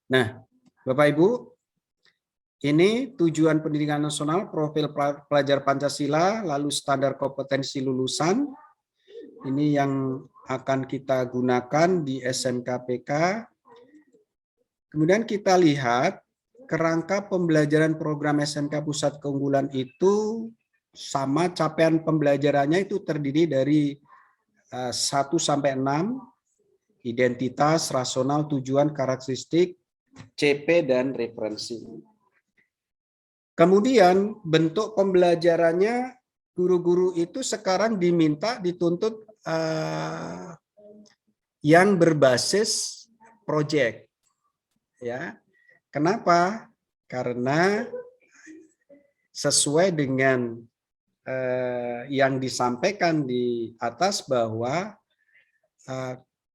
Nah, Bapak Ibu, ini tujuan pendidikan nasional, profil pelajar Pancasila, lalu standar kompetensi lulusan. Ini yang akan kita gunakan di SMKPK. Kemudian kita lihat kerangka pembelajaran program SMK Pusat Keunggulan itu sama, capaian pembelajarannya itu terdiri dari 1 sampai 6, identitas, rasional, tujuan, karakteristik, CP, dan referensi. Kemudian bentuk pembelajarannya, guru-guru itu sekarang dituntut yang berbasis proyek. Ya, kenapa? Karena sesuai dengan yang disampaikan di atas bahwa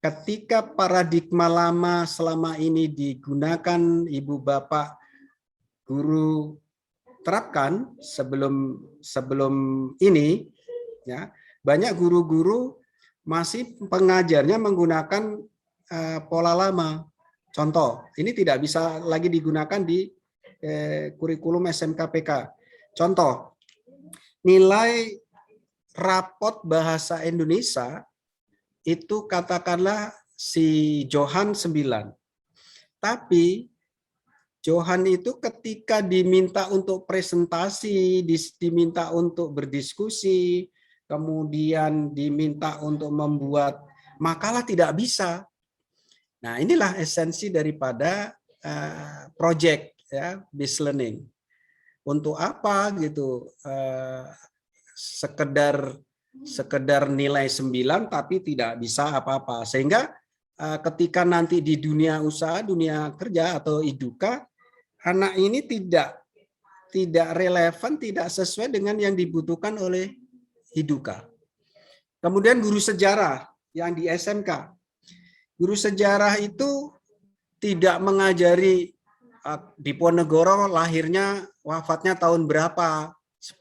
ketika paradigma lama selama ini digunakan Ibu Bapak guru terapkan sebelum ini, ya, banyak guru-guru masih pengajarnya menggunakan pola lama. Contoh, ini tidak bisa lagi digunakan di kurikulum SMKPK. Contoh, nilai rapot bahasa Indonesia itu katakanlah si Johan 9. Tapi Johan itu ketika diminta untuk presentasi, diminta untuk berdiskusi, kemudian diminta untuk membuat makalah tidak bisa. Nah, inilah esensi daripada project, ya, based learning. Untuk apa gitu? Sekedar nilai 9 tapi tidak bisa apa-apa. Sehingga ketika nanti di dunia usaha, dunia kerja atau iduka, anak ini tidak relevan, tidak sesuai dengan yang dibutuhkan oleh iduka. Kemudian guru sejarah yang di SMK. Guru sejarah itu tidak mengajari Diponegoro lahirnya, wafatnya tahun berapa,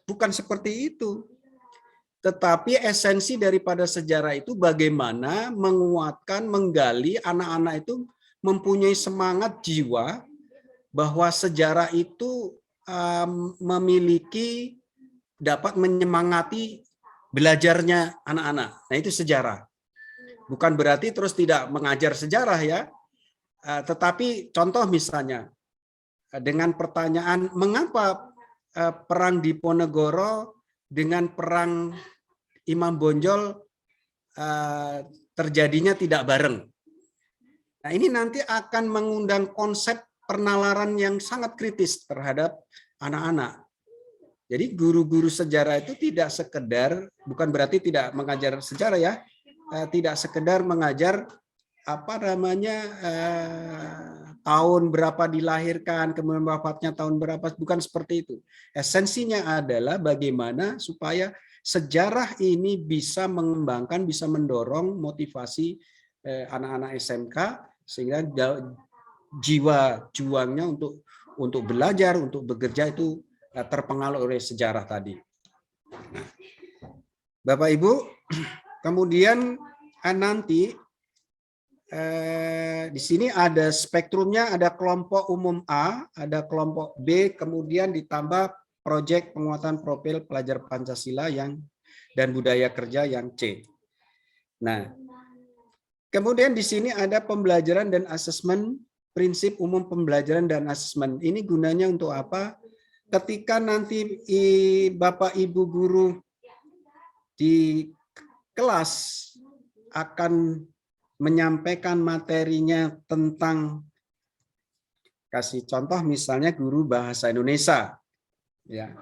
Bukan seperti itu. Tetapi esensi daripada sejarah itu bagaimana menguatkan, menggali anak-anak itu mempunyai semangat jiwa bahwa sejarah itu memiliki, dapat menyemangati belajarnya anak-anak. Nah, itu sejarah. Bukan berarti terus tidak mengajar sejarah ya. Tetapi contoh misalnya dengan pertanyaan mengapa perang Diponegoro dengan perang Imam Bonjol terjadinya tidak bareng. Nah, ini nanti akan mengundang konsep penalaran yang sangat kritis terhadap anak-anak. Jadi guru-guru sejarah itu tidak sekedar, bukan berarti tidak mengajar sejarah ya, tidak sekedar mengajar tahun berapa dilahirkan, kemudian wafatnya tahun berapa, bukan seperti itu. Esensinya adalah bagaimana supaya sejarah ini bisa mengembangkan, bisa mendorong motivasi anak-anak SMK sehingga jiwa juangnya untuk belajar, untuk bekerja itu terpengaruh oleh sejarah tadi. Nah, Bapak Ibu, kemudian nanti di sini ada spektrumnya, ada kelompok umum A, ada kelompok B, kemudian ditambah proyek penguatan profil pelajar Pancasila dan budaya kerja yang C. Nah, kemudian di sini ada pembelajaran dan asesmen, prinsip umum pembelajaran dan asesmen. Ini gunanya untuk apa? Ketika nanti Bapak Ibu guru di kelas akan menyampaikan materinya tentang, kasih contoh misalnya guru bahasa Indonesia, ya,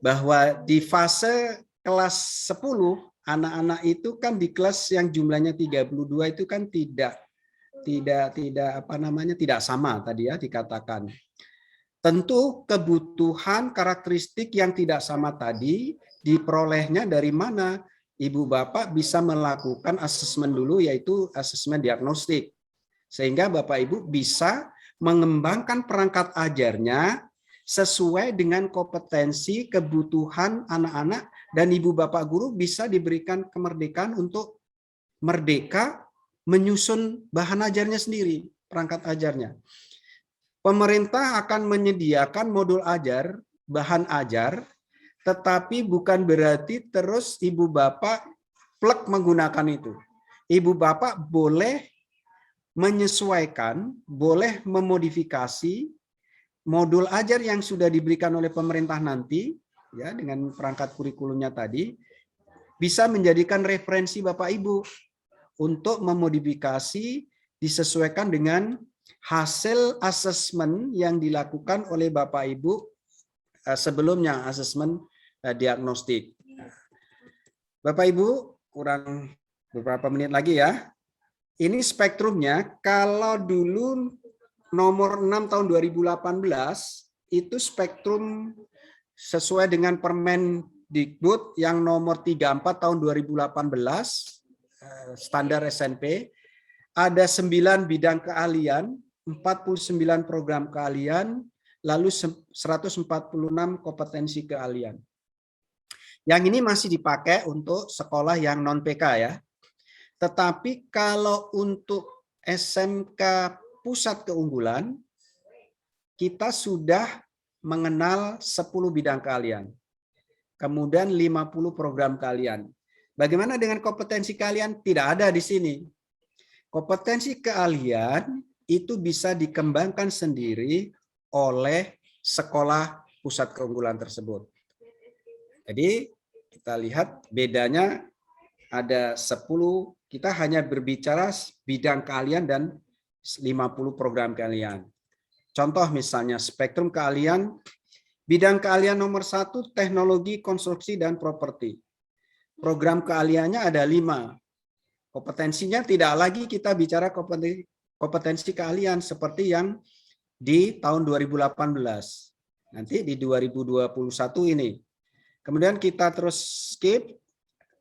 bahwa di fase kelas 10 anak-anak itu kan di kelas yang jumlahnya 32 itu kan tidak sama tadi ya dikatakan. Tentu kebutuhan karakteristik yang tidak sama tadi diperolehnya dari mana? Ibu Bapak bisa melakukan asesmen dulu, yaitu asesmen diagnostik. Sehingga Bapak Ibu bisa mengembangkan perangkat ajarnya sesuai dengan kompetensi, kebutuhan anak-anak, dan Ibu Bapak guru bisa diberikan kemerdekaan untuk merdeka menyusun bahan ajarnya sendiri, perangkat ajarnya. Pemerintah akan menyediakan modul ajar, bahan ajar, tetapi bukan berarti terus Ibu Bapak plek menggunakan itu. Ibu Bapak boleh menyesuaikan, boleh memodifikasi modul ajar yang sudah diberikan oleh pemerintah nanti, ya dengan perangkat kurikulumnya tadi, bisa menjadikan referensi Bapak Ibu untuk memodifikasi disesuaikan dengan hasil asesmen yang dilakukan oleh Bapak Ibu sebelumnya, asesmen diagnostik. Bapak Ibu, kurang beberapa menit lagi ya. Ini spektrumnya, kalau dulu nomor 6 tahun 2018, itu spektrum sesuai dengan Permendikbud yang nomor 34 tahun 2018, standar SNP, ada 9 bidang keahlian, 49 program keahlian, lalu 146 kompetensi keahlian. Yang ini masih dipakai untuk sekolah yang non-PK ya. Tetapi kalau untuk SMK pusat keunggulan, kita sudah mengenal 10 bidang keahlian. Kemudian 50 program keahlian. Bagaimana dengan kompetensi keahlian? Tidak ada di sini. Kompetensi keahlian itu bisa dikembangkan sendiri oleh sekolah pusat keunggulan tersebut. Jadi kita lihat bedanya ada 10, kita hanya berbicara bidang keahlian dan 50 program keahlian. Contoh misalnya spektrum keahlian, bidang keahlian nomor 1 teknologi konstruksi dan properti. Program keahliannya ada 5. Kompetensinya tidak lagi kita bicara kompetensi keahlian seperti yang di tahun 2018. Nanti di 2021 ini. Kemudian kita terus skip.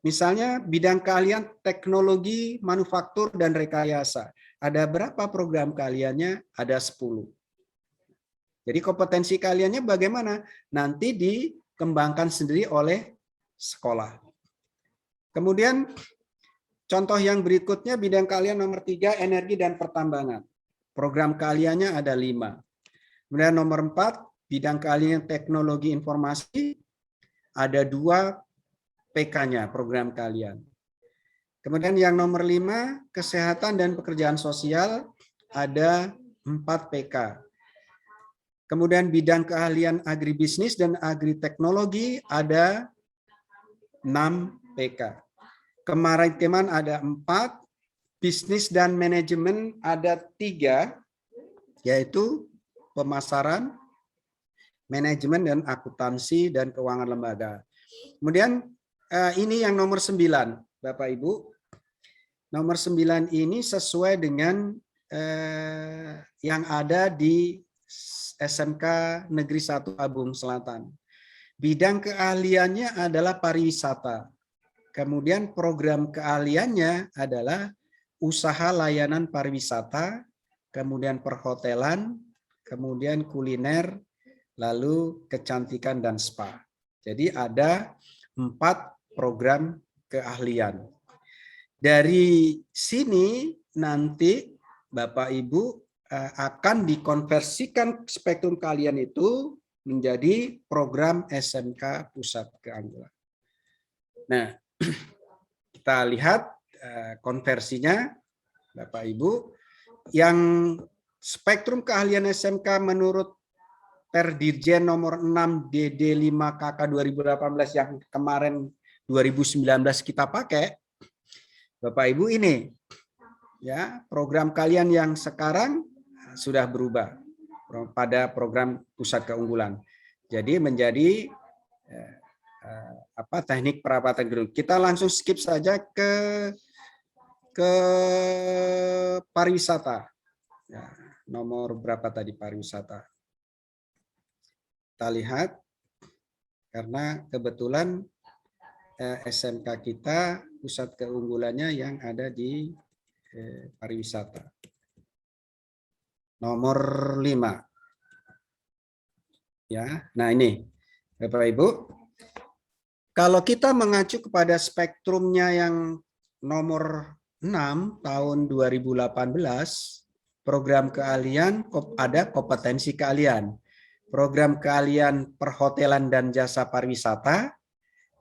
Misalnya bidang keahlian teknologi manufaktur dan rekayasa. Ada berapa program keahliannya? Ada 10. Jadi kompetensi keahliannya bagaimana? Nanti di dikembangkan sendiri oleh sekolah. Kemudian contoh yang berikutnya bidang keahlian nomor 3, energi dan pertambangan. Program keahliannya ada 5. Kemudian nomor 4, bidang keahlian teknologi informasi, ada 2 PK-nya, program keahlian. Kemudian yang nomor 5, kesehatan dan pekerjaan sosial, ada 4 PK. Kemudian bidang keahlian agribisnis dan agriteknologi, ada 6 PK. Kemaritiman ada 4, bisnis dan manajemen ada 3, yaitu pemasaran, manajemen dan akuntansi dan keuangan lembaga. Kemudian ini yang nomor 9, Bapak Ibu. Nomor 9 ini sesuai dengan yang ada di SMK Negeri 1 Abung Selatan. Bidang keahliannya adalah pariwisata. Kemudian program keahliannya adalah usaha layanan pariwisata, kemudian perhotelan, kemudian kuliner, lalu kecantikan dan spa. Jadi ada 4 program keahlian. Dari sini nanti Bapak Ibu akan dikonversikan spektrum keahlian itu menjadi program SMK Pusat Keanggulan. Nah, kita lihat konversinya, Bapak Ibu, yang spektrum keahlian SMK menurut Perdirjen nomor 6 DD5KK 2018 yang kemarin 2019 kita pakai, Bapak Ibu, ini ya program kalian yang sekarang sudah berubah pada program pusat keunggulan. Jadi menjadi teknik perapatan gedung. Kita langsung skip saja ke pariwisata. Ya, nomor berapa tadi pariwisata? Kita lihat karena kebetulan SMK kita pusat keunggulannya yang ada di pariwisata. Nomor 5. Ya, nah ini Bapak Ibu. Kalau kita mengacu kepada spektrumnya yang nomor 6 tahun 2018, program keahlian ada kompetensi keahlian. Program keahlian perhotelan dan jasa pariwisata,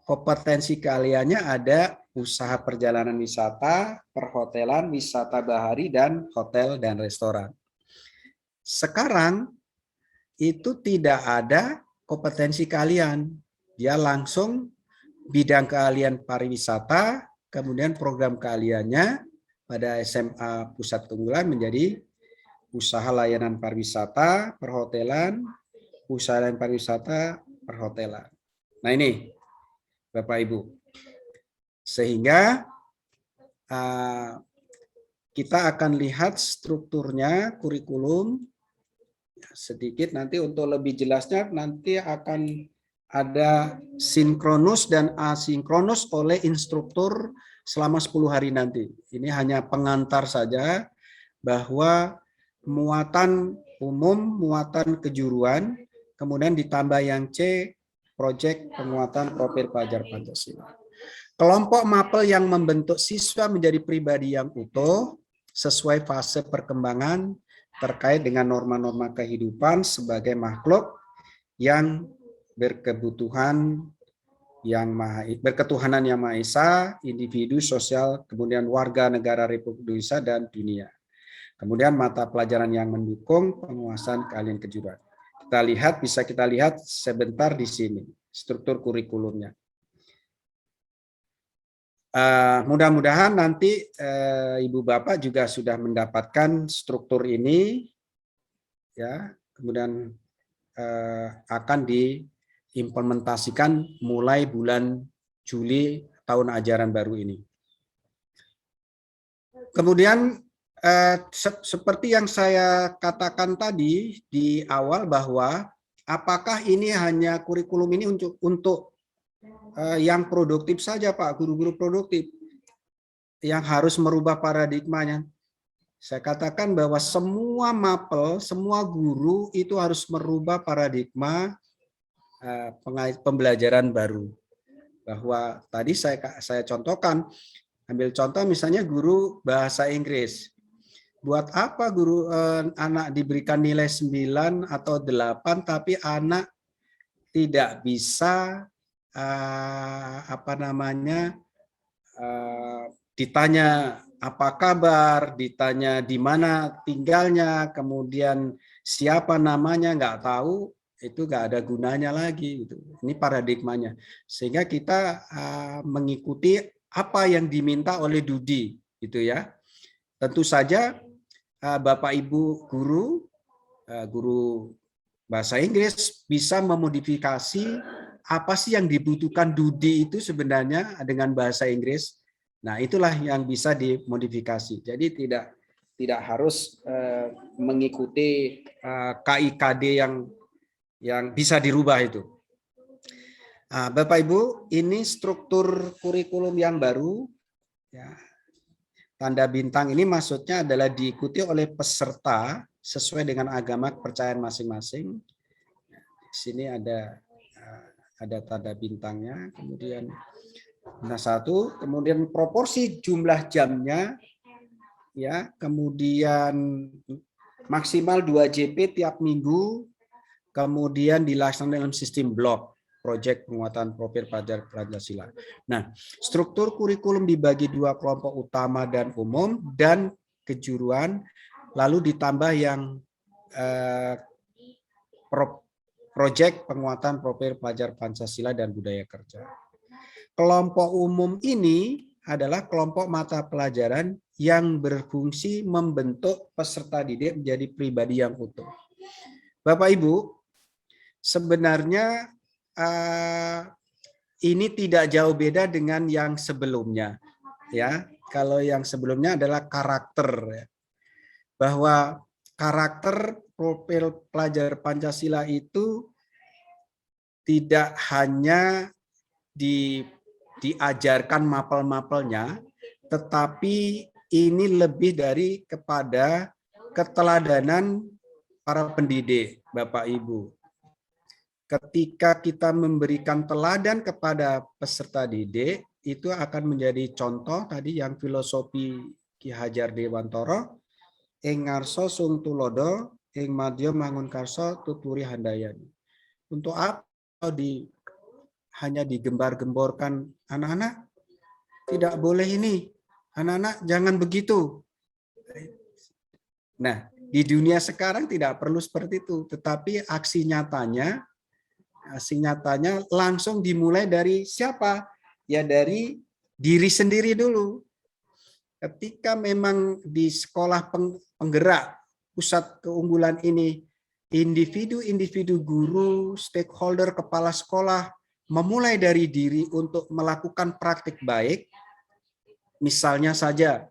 kompetensi keahliannya ada usaha perjalanan wisata, perhotelan, wisata bahari, dan hotel dan restoran. Sekarang itu tidak ada kompetensi keahlian. Dia langsung bidang keahlian pariwisata, kemudian program keahliannya pada SMA Pusat Keunggulan menjadi usaha layanan pariwisata, perhotelan, usaha layanan pariwisata, perhotelan. Nah ini Bapak Ibu. Sehingga kita akan lihat strukturnya kurikulum sedikit nanti untuk lebih jelasnya nanti akan ada sinkronus dan asinkronus oleh instruktur selama 10 hari nanti. Ini hanya pengantar saja bahwa muatan umum, muatan kejuruan, kemudian ditambah yang C, proyek penguatan profil pelajar Pancasila. Kelompok mapel yang membentuk siswa menjadi pribadi yang utuh sesuai fase perkembangan terkait dengan norma-norma kehidupan sebagai makhluk yang berketuhanan yang Maha Esa, individu sosial, kemudian warga negara Republik Indonesia dan dunia. Kemudian mata pelajaran yang mendukung penguasaan keahlian kejuruan. Bisa kita lihat sebentar di sini struktur kurikulumnya. Mudah-mudahan nanti Ibu Bapak juga sudah mendapatkan struktur ini, ya. Kemudian akan diimplementasikan mulai bulan Juli tahun ajaran baru ini. Kemudian seperti yang saya katakan tadi di awal bahwa apakah ini hanya kurikulum ini untuk yang produktif saja Pak, guru-guru produktif yang harus merubah paradigmanya. Saya katakan bahwa semua mapel, semua guru itu harus merubah paradigma pembelajaran baru. Bahwa tadi saya contohkan, ambil contoh misalnya guru bahasa Inggris. Buat apa guru anak diberikan nilai 9 atau 8 tapi anak tidak bisa ditanya apa kabar, ditanya di mana tinggalnya, kemudian siapa namanya nggak tahu, itu nggak ada gunanya lagi. Gitu. Ini paradigmanya. Sehingga kita mengikuti apa yang diminta oleh Dudi, gitu ya. Tentu saja Bapak Ibu guru bahasa Inggris bisa memodifikasi apa sih yang dibutuhkan Dudi itu sebenarnya dengan bahasa Inggris. Nah, itulah yang bisa dimodifikasi. Jadi tidak harus mengikuti KIKD yang bisa dirubah itu. Bapak Ibu, ini struktur kurikulum yang baru. Ya. Tanda bintang ini maksudnya adalah diikuti oleh peserta sesuai dengan agama kepercayaan masing-masing. Di sini ada tanda bintangnya, kemudian kemudian proporsi jumlah jamnya, ya, kemudian maksimal 2 JP tiap minggu, kemudian dilaksanakan dalam sistem blok, proyek penguatan profil pelajar Pancasila. Nah, struktur kurikulum dibagi 2 kelompok utama dan umum dan kejuruan, lalu ditambah yang proyek penguatan profil pelajar Pancasila dan budaya kerja. Kelompok umum ini adalah kelompok mata pelajaran yang berfungsi membentuk peserta didik menjadi pribadi yang utuh. Bapak Ibu, sebenarnya ini tidak jauh beda dengan yang sebelumnya. Ya, kalau yang sebelumnya adalah karakter, ya. Bahwa karakter profil pelajar Pancasila itu tidak hanya diajarkan mapel-mapelnya, tetapi ini lebih dari kepada keteladanan para pendidik, Bapak Ibu. Ketika kita memberikan teladan kepada peserta didik, itu akan menjadi contoh tadi yang filosofi Ki Hajar Dewantara, ing ngarsa sung tulodo, ing madya mangun karsa tuturi handayani. Untuk apa hanya digembar-gemborkan anak-anak? Tidak boleh ini. Anak-anak jangan begitu. Nah, di dunia sekarang tidak perlu seperti itu, tetapi aksi nyatanya langsung dimulai dari siapa? Ya dari diri sendiri dulu. Ketika memang di sekolah penggerak pusat keunggulan ini, individu-individu guru, stakeholder, kepala sekolah memulai dari diri untuk melakukan praktik baik, misalnya saja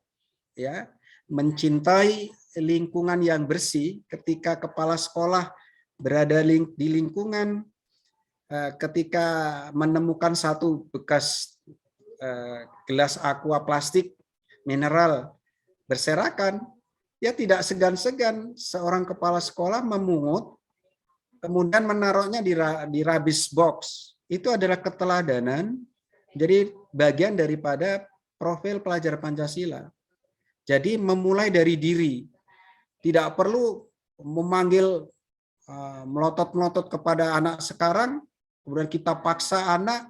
ya mencintai lingkungan yang bersih. Ketika kepala sekolah berada di lingkungan, ketika menemukan satu bekas gelas aqua plastik mineral berserakan, ya tidak segan-segan seorang kepala sekolah memungut, kemudian menaruhnya di rubbish box. Itu adalah keteladanan, jadi bagian daripada profil pelajar Pancasila. Jadi memulai dari diri, tidak perlu memanggil melotot-melotot kepada anak sekarang, kemudian kita paksa anak,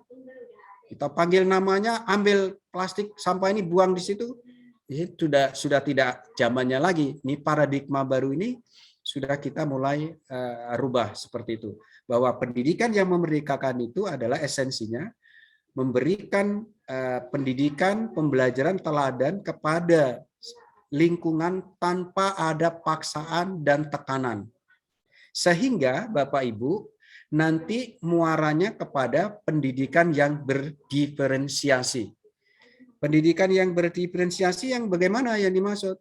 kita panggil namanya, ambil plastik sampah ini buang di situ. Ini sudah tidak zamannya lagi. Ini paradigma baru ini sudah kita mulai rubah seperti itu. Bahwa pendidikan yang memerdekakan itu adalah esensinya memberikan pendidikan, pembelajaran teladan kepada lingkungan tanpa ada paksaan dan tekanan. Sehingga Bapak Ibu nanti muaranya kepada pendidikan yang berdiferensiasi. Pendidikan yang berdiferensiasi yang bagaimana yang dimaksud?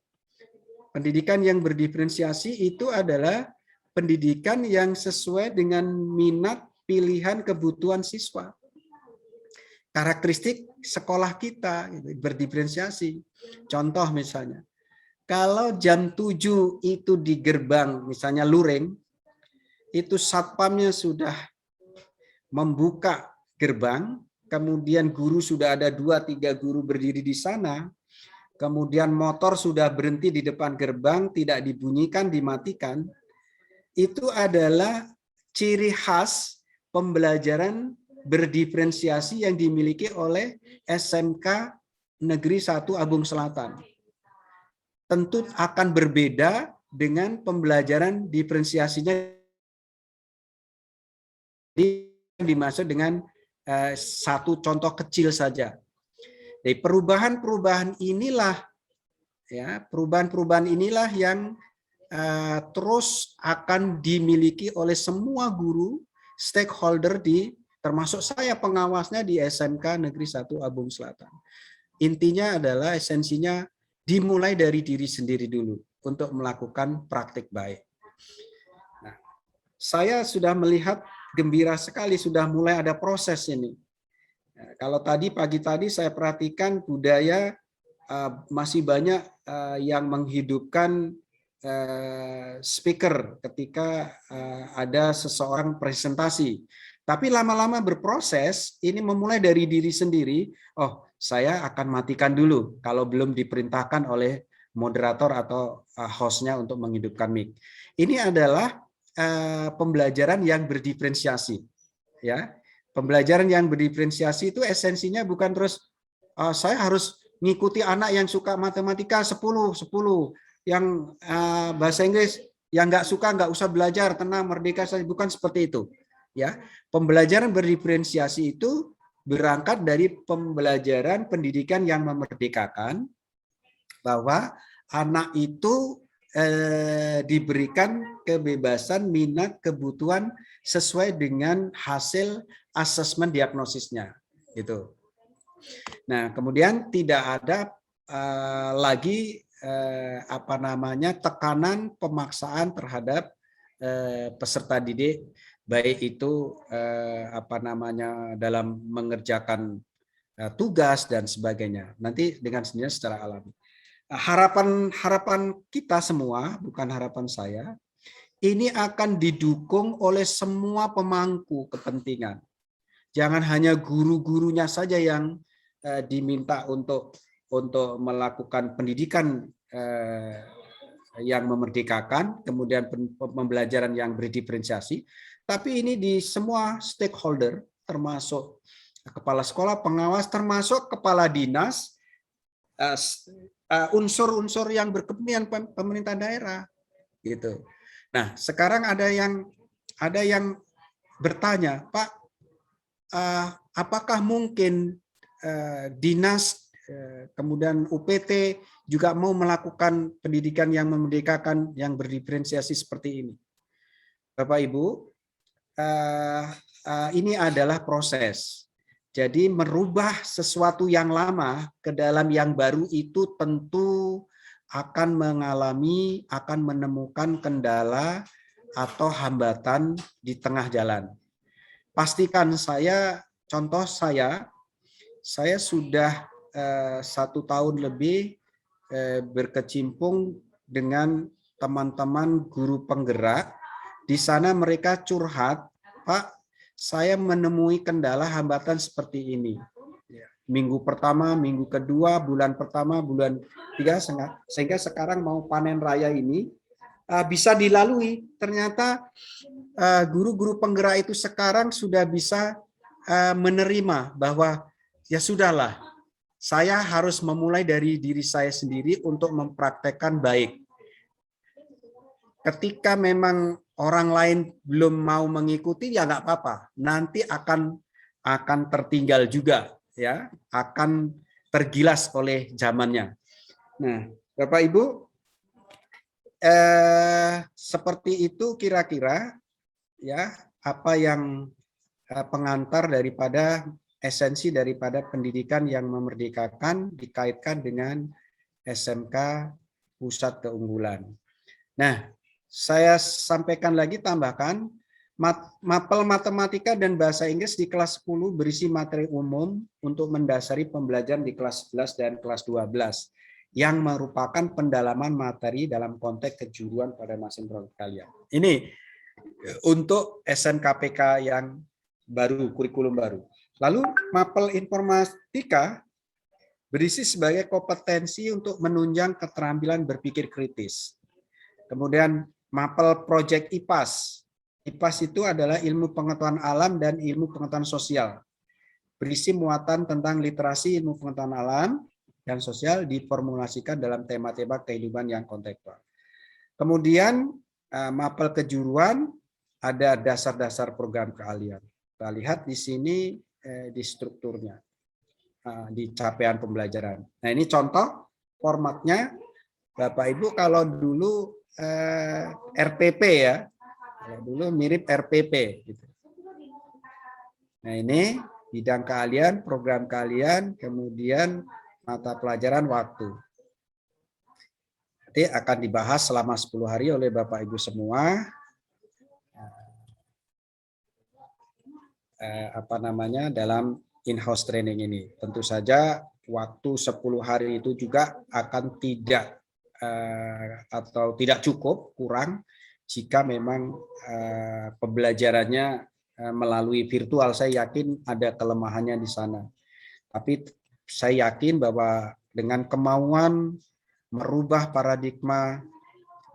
Pendidikan yang berdiferensiasi itu adalah pendidikan yang sesuai dengan minat, pilihan, kebutuhan siswa. Karakteristik sekolah kita berdiferensiasi. Contoh misalnya, kalau jam 7 itu di gerbang, misalnya luring, itu satpamnya sudah membuka gerbang, kemudian guru sudah ada 2-3 guru berdiri di sana, kemudian motor sudah berhenti di depan gerbang, tidak dibunyikan, dimatikan, itu adalah ciri khas pembelajaran berdiferensiasi yang dimiliki oleh SMK Negeri 1 Abung Selatan. Tentu akan berbeda dengan pembelajaran diferensiasinya dimaksud dengan satu contoh kecil saja. Jadi perubahan-perubahan inilah ya, perubahan-perubahan inilah yang terus akan dimiliki oleh semua guru stakeholder termasuk saya pengawasnya di SMK Negeri 1 Abung Selatan. Intinya adalah esensinya dimulai dari diri sendiri dulu untuk melakukan praktik baik. Nah, saya sudah melihat gembira sekali sudah mulai ada proses ini. Nah, kalau pagi tadi saya perhatikan budaya masih banyak yang menghidupkan speaker ketika ada seseorang presentasi. Tapi lama-lama berproses, ini memulai dari diri sendiri, oh saya akan matikan dulu kalau belum diperintahkan oleh moderator atau hostnya untuk menghidupkan mic. Ini adalah pembelajaran yang berdiferensiasi. Ya, pembelajaran yang berdiferensiasi itu esensinya bukan terus saya harus mengikuti anak yang suka matematika 10, yang bahasa Inggris yang nggak suka nggak usah belajar, tenang merdeka saja, bukan seperti itu. Ya, pembelajaran berdiferensiasi itu berangkat dari pembelajaran pendidikan yang memerdekakan, bahwa anak itu diberikan kebebasan minat kebutuhan sesuai dengan hasil asesmen diagnosisnya, gitu. Nah, kemudian tidak ada lagi tekanan pemaksaan terhadap peserta didik, baik itu dalam mengerjakan tugas dan sebagainya. Nanti dengan sendirinya secara alami. Harapan kita semua, bukan harapan saya, ini akan didukung oleh semua pemangku kepentingan. Jangan hanya guru-gurunya saja yang diminta untuk melakukan pendidikan yang memerdekakan, kemudian pembelajaran yang berdiferensiasi, tapi ini di semua stakeholder, termasuk kepala sekolah, pengawas, termasuk kepala dinas, unsur-unsur yang berkepentingan pemerintah daerah, gitu. Nah, sekarang ada yang bertanya, Pak, apakah mungkin dinas kemudian UPT juga mau melakukan pendidikan yang memerdekakan, yang berdiferensiasi seperti ini? Bapak Ibu, ini adalah proses. Jadi merubah sesuatu yang lama ke dalam yang baru itu tentu akan menemukan kendala atau hambatan di tengah jalan. Pastikan contoh saya sudah 1 tahun lebih berkecimpung dengan teman-teman guru penggerak. Di sana mereka curhat, Pak, saya menemui kendala hambatan seperti ini. Minggu pertama, minggu kedua, bulan pertama, bulan 3, sehingga sekarang mau panen raya ini bisa dilalui. Ternyata guru-guru penggerak itu sekarang sudah bisa menerima bahwa ya sudahlah, saya harus memulai dari diri saya sendiri untuk mempraktekkan baik. Ketika memang orang lain belum mau mengikuti, ya nggak apa-apa. Nanti akan tertinggal juga, ya, akan tergilas oleh zamannya. Nah, Bapak Ibu, seperti itu kira-kira ya apa yang pengantar daripada esensi daripada pendidikan yang memerdekakan dikaitkan dengan SMK Pusat Keunggulan. Nah, saya sampaikan lagi, tambahkan, mapel matematika dan bahasa Inggris di kelas 10 berisi materi umum untuk mendasari pembelajaran di kelas 11 dan kelas 12 yang merupakan pendalaman materi dalam konteks kejuruan pada masing-masing kalian. Ini untuk SNKPK baru, kurikulum baru. Lalu mapel informatika berisi sebagai kompetensi untuk menunjang keterampilan berpikir kritis. Kemudian mapel project IPAS. IPAS itu adalah ilmu pengetahuan alam dan ilmu pengetahuan sosial. Berisi muatan tentang literasi ilmu pengetahuan alam dan sosial diformulasikan dalam tema-tema kehidupan yang kontekstual. Kemudian mapel kejuruan ada dasar-dasar program keahlian. Kita lihat di sini di strukturnya, di capaian pembelajaran. Nah, ini contoh formatnya, Bapak Ibu. Kalau dulu RPP ya, kalau dulu mirip RPP. Gitu. Nah, ini bidang keahlian, program keahlian, kemudian mata pelajaran waktu. Nanti akan dibahas selama 10 hari oleh Bapak Ibu semua. Dalam in-house training ini. Tentu saja waktu 10 hari itu juga akan tidak atau tidak cukup, kurang jika memang pembelajarannya melalui virtual. Saya yakin ada kelemahannya di sana. Tapi saya yakin bahwa dengan kemauan merubah paradigma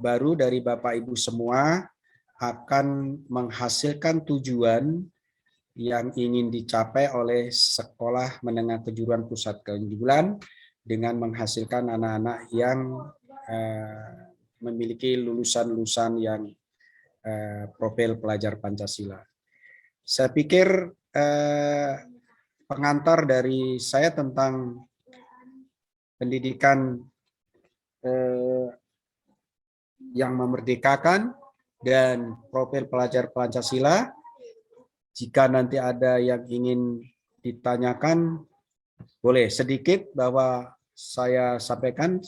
baru dari Bapak Ibu semua akan menghasilkan tujuan yang ingin dicapai oleh Sekolah Menengah Kejuruan Pusat Keunggulan dengan menghasilkan anak-anak yang memiliki lulusan-lulusan yang profil pelajar Pancasila. Saya pikir pengantar dari saya tentang pendidikan yang memerdekakan dan profil pelajar Pancasila. Jika nanti ada yang ingin ditanyakan, boleh sedikit bahwa saya sampaikan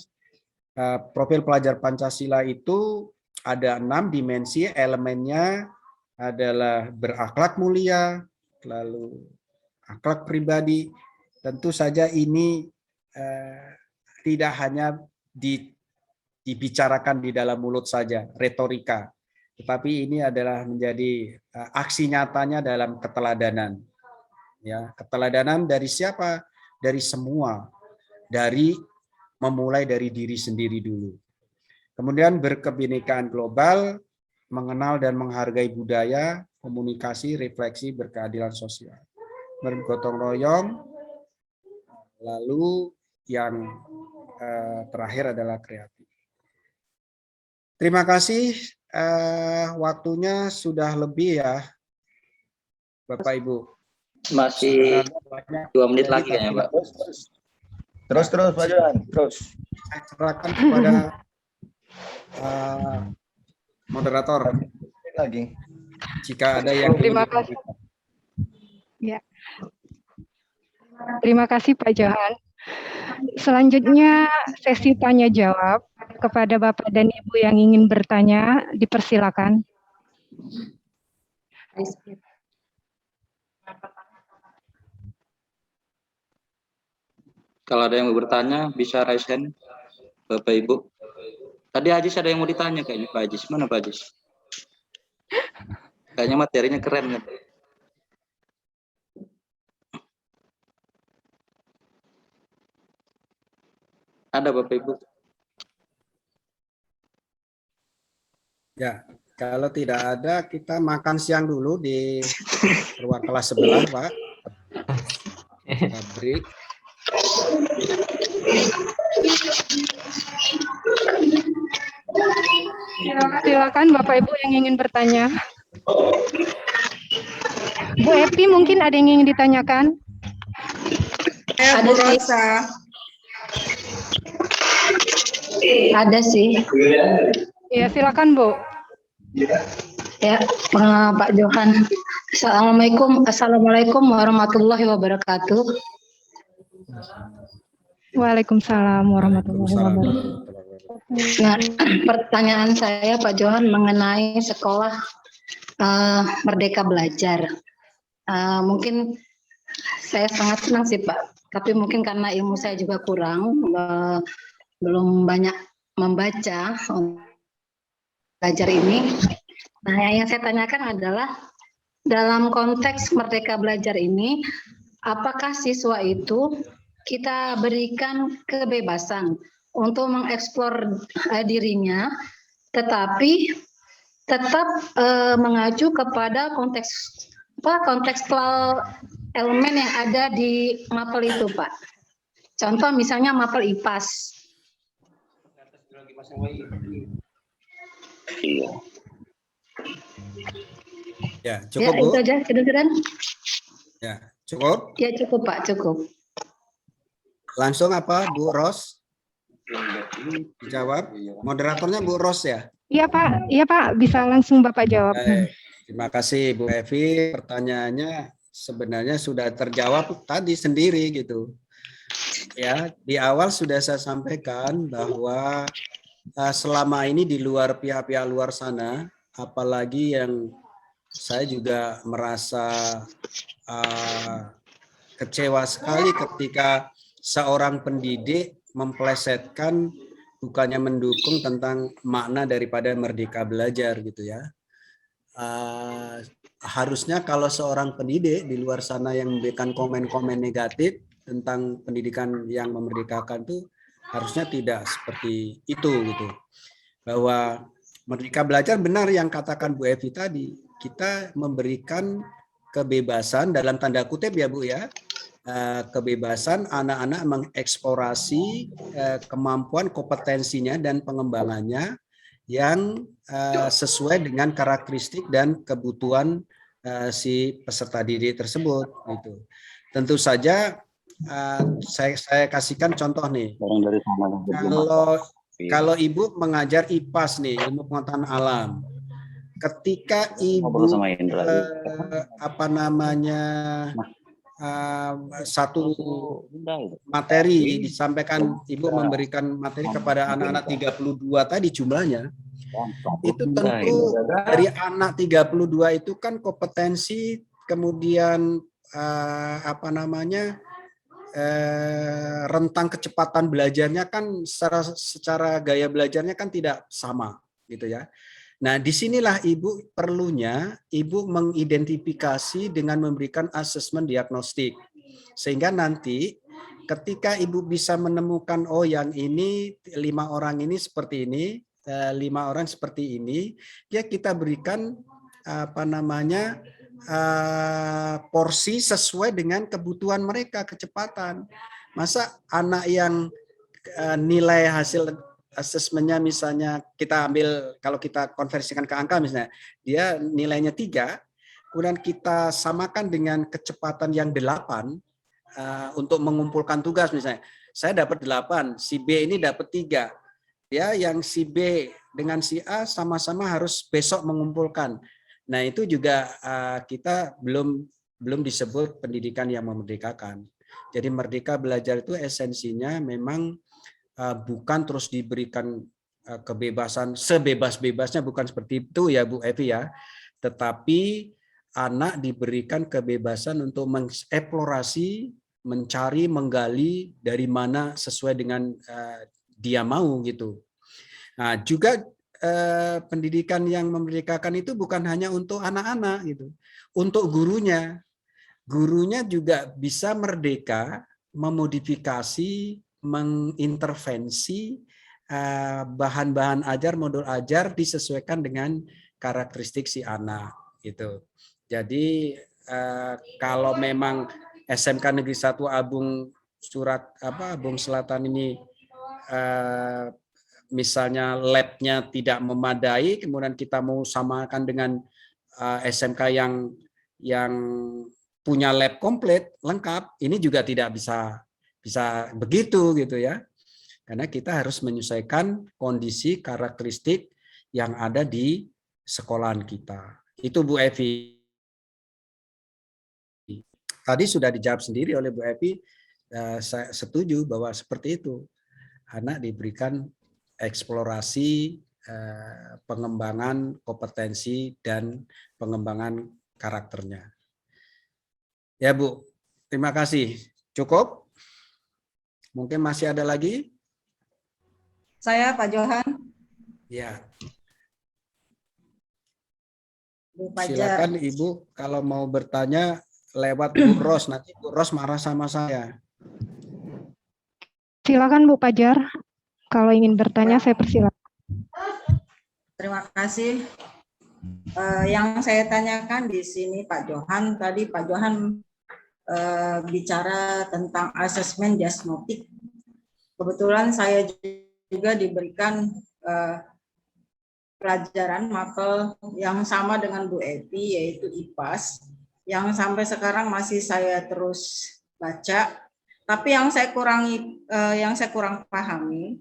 profil pelajar Pancasila itu ada 6 dimensi, elemennya adalah berakhlak mulia, lalu akhlak pribadi. Tentu saja ini tidak hanya dibicarakan di dalam mulut saja, retorika. Tetapi ini adalah menjadi aksi nyatanya dalam keteladanan. Ya, keteladanan dari siapa? Dari semua. Memulai dari diri sendiri dulu. Kemudian berkebinekaan global, mengenal dan menghargai budaya, komunikasi, refleksi, berkeadilan sosial. Bergotong royong, lalu yang terakhir adalah kreatif. Terima kasih. Waktunya sudah lebih ya, Bapak Ibu. Masih 2 menit lagi kayaknya, Pak. Terus Pak Johan, terus. Saya serahkan kepada moderator. Lagi. Jika ada yang Terima kasih. Ya. Terima kasih Pak Johan. Selanjutnya sesi tanya jawab. Kepada Bapak dan Ibu yang ingin bertanya, dipersilakan. Kalau ada yang mau bertanya, bisa raise hand, Bapak Ibu. Tadi Ajis ada yang mau ditanya kayaknya, Pak Ajis. Mana Pak Ajis? Kayaknya materinya keren kan? Ada Bapak Ibu? Ya, kalau tidak ada, kita makan siang dulu di ruang kelas sebelah, Pak. Kita break. Silakan Bapak Ibu yang ingin bertanya. Bu Epi, mungkin ada yang ingin ditanyakan? Ada sih. Ada sih. Ya, silakan Bu. Ya, Pak Johan. Assalamualaikum warahmatullahi wabarakatuh. Waalaikumsalam warahmatullahi wabarakatuh. Nah, pertanyaan saya Pak Johan mengenai sekolah Merdeka Belajar. Mungkin saya sangat senang sih Pak, tapi mungkin karena ilmu saya juga kurang, belum banyak membaca belajar ini. Nah, yang saya tanyakan adalah dalam konteks Merdeka Belajar ini, apakah siswa itu kita berikan kebebasan untuk mengeksplor dirinya, tetapi tetap mengacu kepada kontekstual elemen yang ada di mapel itu, Pak. Contoh misalnya mapel IPAS. Ya, cukup, Bu. Itu aja, kedengeran? Ya, cukup. Ya, cukup, Pak, cukup. Langsung apa, Bu Ros? Dijawab. Moderatornya Bu Ros ya? Iya Pak, bisa langsung Bapak jawab. Terima kasih Bu Evi. Pertanyaannya sebenarnya sudah terjawab tadi sendiri gitu. Ya, di awal sudah saya sampaikan bahwa selama ini di luar pihak-pihak luar sana, apalagi yang saya juga merasa kecewa sekali ketika seorang pendidik memplesetkan bukannya mendukung tentang makna daripada Merdeka Belajar gitu ya. Harusnya kalau seorang pendidik di luar sana yang memberikan komen-komen negatif tentang pendidikan yang memerdekakan itu harusnya tidak seperti itu gitu. Bahwa Merdeka Belajar benar yang katakan Bu Evi tadi, kita memberikan kebebasan dalam tanda kutip ya Bu ya, kebebasan anak-anak mengeksplorasi kemampuan kompetensinya dan pengembangannya yang sesuai dengan karakteristik dan kebutuhan si peserta didik tersebut gitu. Tentu saja saya kasihkan contoh nih. Kalau Ibu mengajar IPAS nih, ilmu pengetahuan alam. Ketika Ibu satu materi disampaikan, Ibu memberikan materi kepada anak-anak 32 tadi jumlahnya, itu tentu dari anak 32 itu kan kompetensi, kemudian rentang kecepatan belajarnya kan secara gaya belajarnya kan tidak sama gitu ya. Nah, disinilah Ibu perlunya Ibu mengidentifikasi dengan memberikan asesmen diagnostik. Sehingga nanti ketika Ibu bisa menemukan, oh yang ini 5 orang ini seperti ini, 5 orang seperti ini, ya kita berikan porsi sesuai dengan kebutuhan mereka, kecepatan. Masa anak yang nilai hasil asesmennya misalnya kita ambil, kalau kita konversikan ke angka misalnya, dia nilainya 3, kemudian kita samakan dengan kecepatan yang 8 untuk mengumpulkan tugas misalnya. Saya dapat 8, si B ini dapat 3. Ya, yang si B dengan si A sama-sama harus besok mengumpulkan. Nah, itu juga kita belum disebut pendidikan yang memerdekakan. Jadi Merdeka Belajar itu esensinya memang bukan terus diberikan kebebasan sebebas-bebasnya, bukan seperti itu ya Bu Evi ya, tetapi anak diberikan kebebasan untuk mengeksplorasi, mencari, menggali dari mana sesuai dengan dia mau gitu. Nah, juga pendidikan yang memerdekakan itu bukan hanya untuk anak-anak gitu, untuk gurunya juga bisa merdeka memodifikasi, mengintervensi bahan-bahan ajar, modul ajar disesuaikan dengan karakteristik si anak gitu. Jadi kalau memang SMK Negeri 1 Abung Abung Selatan ini misalnya labnya tidak memadai, kemudian kita mau samakan dengan SMK yang punya lab komplit lengkap, ini juga tidak bisa begitu gitu ya, karena kita harus menyesuaikan kondisi karakteristik yang ada di sekolahan kita. Itu Bu Evi. Tadi sudah dijawab sendiri oleh Bu Evi. Saya setuju bahwa seperti itu, anak diberikan eksplorasi, pengembangan kompetensi dan pengembangan karakternya. Ya Bu, terima kasih. Cukup? Mungkin masih ada lagi? Saya Pak Johan. Ya. Bu Fajar. Silakan Ibu kalau mau bertanya lewat Bu Ros, nanti Bu Ros marah sama saya. Silakan Bu Fajar. Kalau ingin bertanya, saya persilakan. Terima kasih. Yang saya tanyakan di sini Pak Johan, tadi Pak Johan bicara tentang asesmen diagnostik. Kebetulan saya juga diberikan pelajaran mapel yang sama dengan Bu Evi, yaitu IPAS, yang sampai sekarang masih saya terus baca. Tapi yang saya kurang pahami,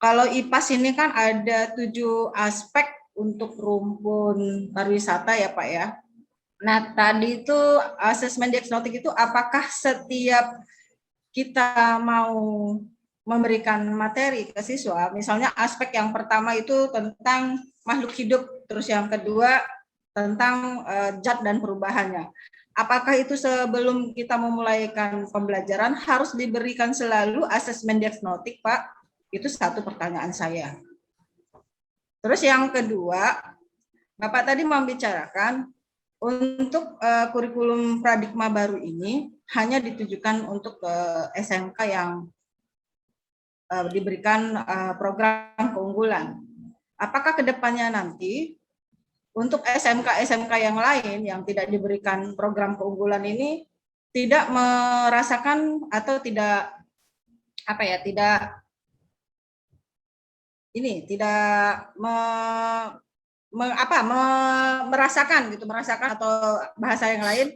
kalau IPAS ini kan ada 7 aspek untuk rumpun pariwisata ya Pak ya. Nah tadi itu asesmen diagnostik itu apakah setiap kita mau memberikan materi ke siswa, misalnya aspek yang pertama itu tentang makhluk hidup, terus yang kedua tentang zat dan perubahannya. Apakah itu sebelum kita memulaikan pembelajaran harus diberikan selalu asesmen diagnostik Pak? Itu satu pertanyaan saya. Terus yang kedua, Bapak tadi membicarakan untuk kurikulum paradigma baru ini hanya ditujukan untuk SMK yang diberikan program keunggulan. Apakah kedepannya nanti untuk SMK-SMK yang lain yang tidak diberikan program keunggulan ini tidak merasakan atau tidak merasakan atau bahasa yang lain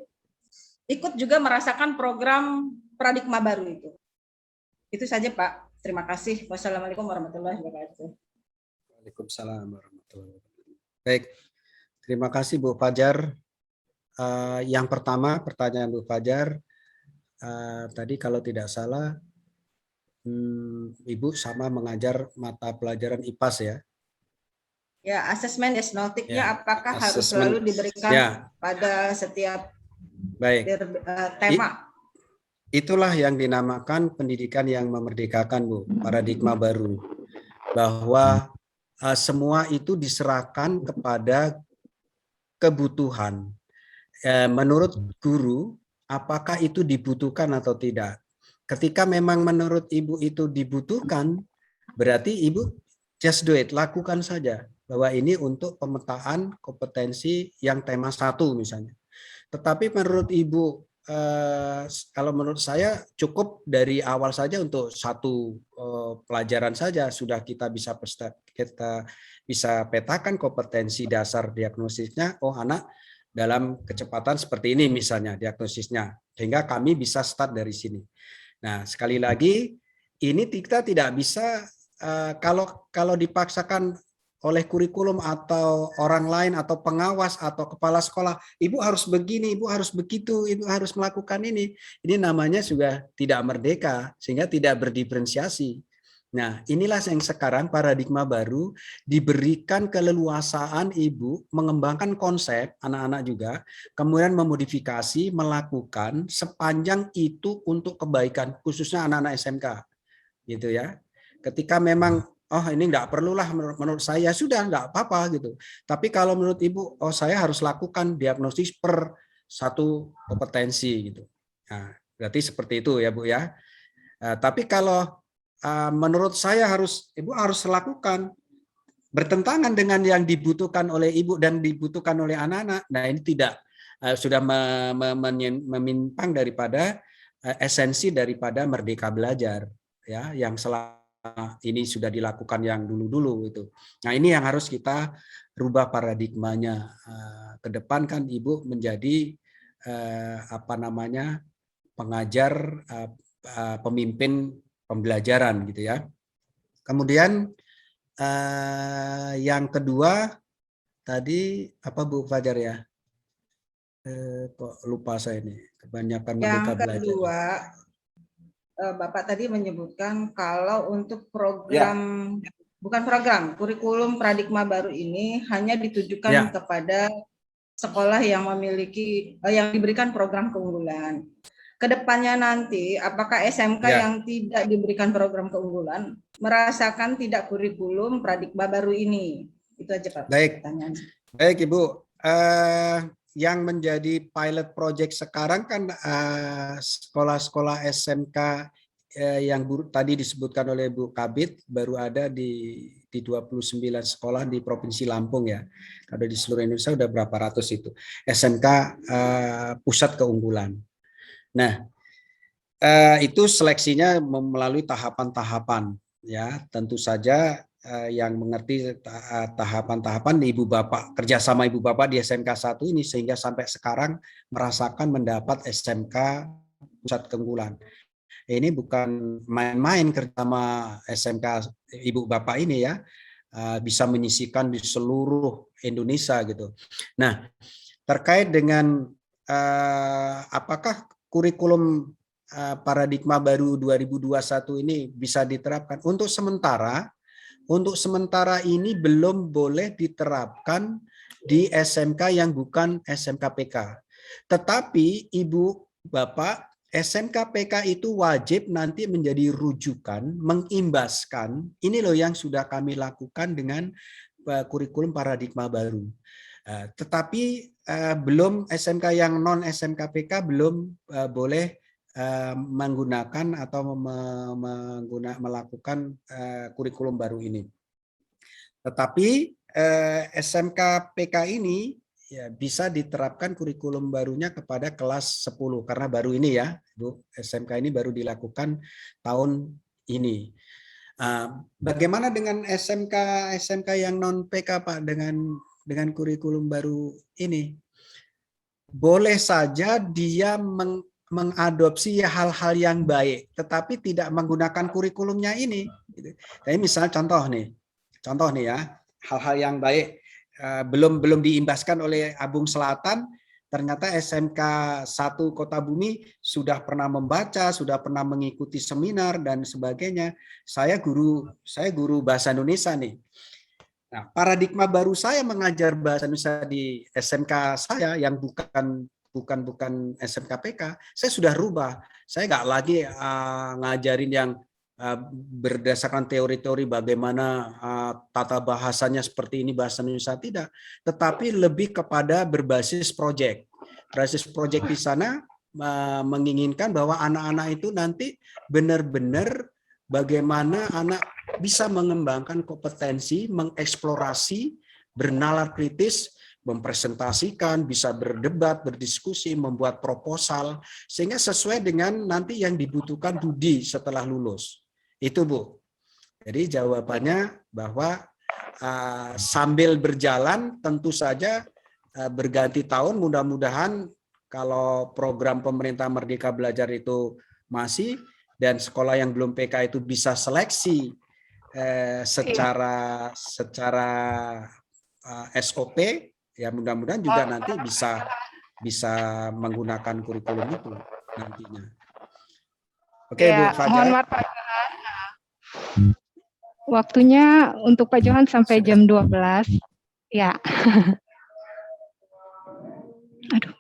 ikut juga merasakan program paradigma baru itu. Itu saja Pak. Terima kasih. Wassalamualaikum warahmatullahi wabarakatuh. Waalaikumsalam warahmatullahi wabarakatuh. Baik, terima kasih Bu Fajar. Yang pertama pertanyaan Bu Fajar tadi kalau tidak salah Ibu sama mengajar mata pelajaran IPAS ya? Ya, asesmen diagnostiknya Ya, apakah harus asesmen, selalu diberikan ya. pada setiap Baik. tema? Itulah yang dinamakan pendidikan yang memerdekakan, Bu, paradigma baru. Bahwa semua itu diserahkan kepada kebutuhan. Menurut guru, apakah itu dibutuhkan atau tidak? Ketika memang menurut Ibu itu dibutuhkan, berarti Ibu just do it, lakukan saja. Bahwa ini untuk pemetaan kompetensi yang tema 1 misalnya. Tetapi menurut Ibu, kalau menurut saya cukup dari awal saja untuk 1 pelajaran saja sudah kita bisa petakan kompetensi dasar diagnosisnya. Oh, anak dalam kecepatan seperti ini misalnya diagnosisnya, sehingga kami bisa start dari sini. Nah, sekali lagi ini kita tidak bisa kalau dipaksakan oleh kurikulum atau orang lain atau pengawas atau kepala sekolah, Ibu harus begini, Ibu harus begitu, Ibu harus melakukan ini. Ini namanya juga tidak merdeka, sehingga tidak berdiferensiasi. Nah, inilah yang sekarang paradigma baru diberikan keleluasaan Ibu mengembangkan konsep anak-anak juga, kemudian memodifikasi, melakukan sepanjang itu untuk kebaikan, khususnya anak-anak SMK, gitu ya. Ketika memang oh ini nggak perlulah menurut saya, sudah nggak apa-apa gitu. Tapi kalau menurut Ibu, oh saya harus lakukan diagnosis per 1 kompetensi gitu. Nah, berarti seperti itu ya Bu ya. Tapi kalau menurut saya Ibu harus lakukan bertentangan dengan yang dibutuhkan oleh Ibu dan dibutuhkan oleh anak-anak. Nah ini tidak sudah menyimpang daripada esensi daripada merdeka belajar ya, yang selama ini sudah dilakukan yang dulu-dulu itu. Nah ini yang harus kita rubah paradigmanya. Ke depan kan Ibu menjadi pengajar, pemimpin pembelajaran gitu ya. Kemudian yang kedua tadi apa Bu Fajar ya? Kok lupa saya ini, kebanyakan merdeka belajar. Yang kedua, Bapak tadi menyebutkan kalau untuk program kurikulum paradigma baru ini hanya ditujukan kepada sekolah yang yang diberikan program keunggulan. Kedepannya nanti, apakah SMK yang tidak diberikan program keunggulan merasakan tidak kurikulum paradigma baru ini? Itu aja Pak. Baik, pertanyaan. baik Ibu. yang menjadi pilot project sekarang kan sekolah-sekolah SMK yang tadi disebutkan oleh Bu Kabid baru ada di 29 sekolah di Provinsi Lampung ya. Kalau di seluruh Indonesia udah berapa ratus itu SMK pusat keunggulan. Nah, itu seleksinya melalui tahapan-tahapan ya. Tentu saja yang mengerti tahapan-tahapan ibu bapak, kerjasama ibu bapak di SMK 1 ini sehingga sampai sekarang merasakan mendapat SMK pusat keunggulan. Ini bukan main-main kerjasama SMK ibu bapak ini ya, bisa menyisikan di seluruh Indonesia gitu. Nah, terkait dengan apakah kurikulum paradigma baru 2021 ini bisa diterapkan? Untuk sementara ini belum boleh diterapkan di SMK yang bukan SMK PK. Tetapi Ibu Bapak, SMK PK itu wajib nanti menjadi rujukan, mengimbaskan, ini loh yang sudah kami lakukan dengan kurikulum paradigma baru. Tetapi belum SMK yang non SMK PK belum boleh menggunakan atau melakukan kurikulum baru ini. Tetapi SMK PK ini ya bisa diterapkan kurikulum barunya kepada kelas 10 karena baru ini ya, Bu. SMK ini baru dilakukan tahun ini. Bagaimana dengan SMK yang non PK Pak dengan kurikulum baru ini? Boleh saja dia mengadopsi hal-hal yang baik, tetapi tidak menggunakan kurikulumnya ini. Jadi misal contoh nih ya, hal-hal yang baik belum diimbaskan oleh Abung Selatan, ternyata SMK 1 Kota Bumi sudah pernah membaca, sudah pernah mengikuti seminar dan sebagainya. Saya guru bahasa Indonesia nih. Nah, paradigma baru saya mengajar bahasa Indonesia di SMK saya yang bukan SMK PK, saya sudah rubah. Saya nggak lagi ngajarin yang berdasarkan teori-teori bagaimana tata bahasanya seperti ini bahasa Indonesia, tidak, tetapi lebih kepada berbasis proyek. Basis proyek di sana menginginkan bahwa anak-anak itu nanti benar-benar bagaimana anak bisa mengembangkan kompetensi, mengeksplorasi, bernalar kritis, mempresentasikan, bisa berdebat, berdiskusi, membuat proposal, sehingga sesuai dengan nanti yang dibutuhkan Dudi setelah lulus. Itu Bu. Jadi jawabannya bahwa sambil berjalan tentu saja berganti tahun, mudah-mudahan kalau program pemerintah Merdeka Belajar itu masih dan sekolah yang belum PK itu bisa seleksi secara SOP, ya mudah-mudahan juga nanti bisa menggunakan kurikulum itu nantinya. Oke, ya, Bu Fajar. Mohon maaf Pak Johan. Waktunya untuk Pak Johan sampai jam 12. Ya. Aduh.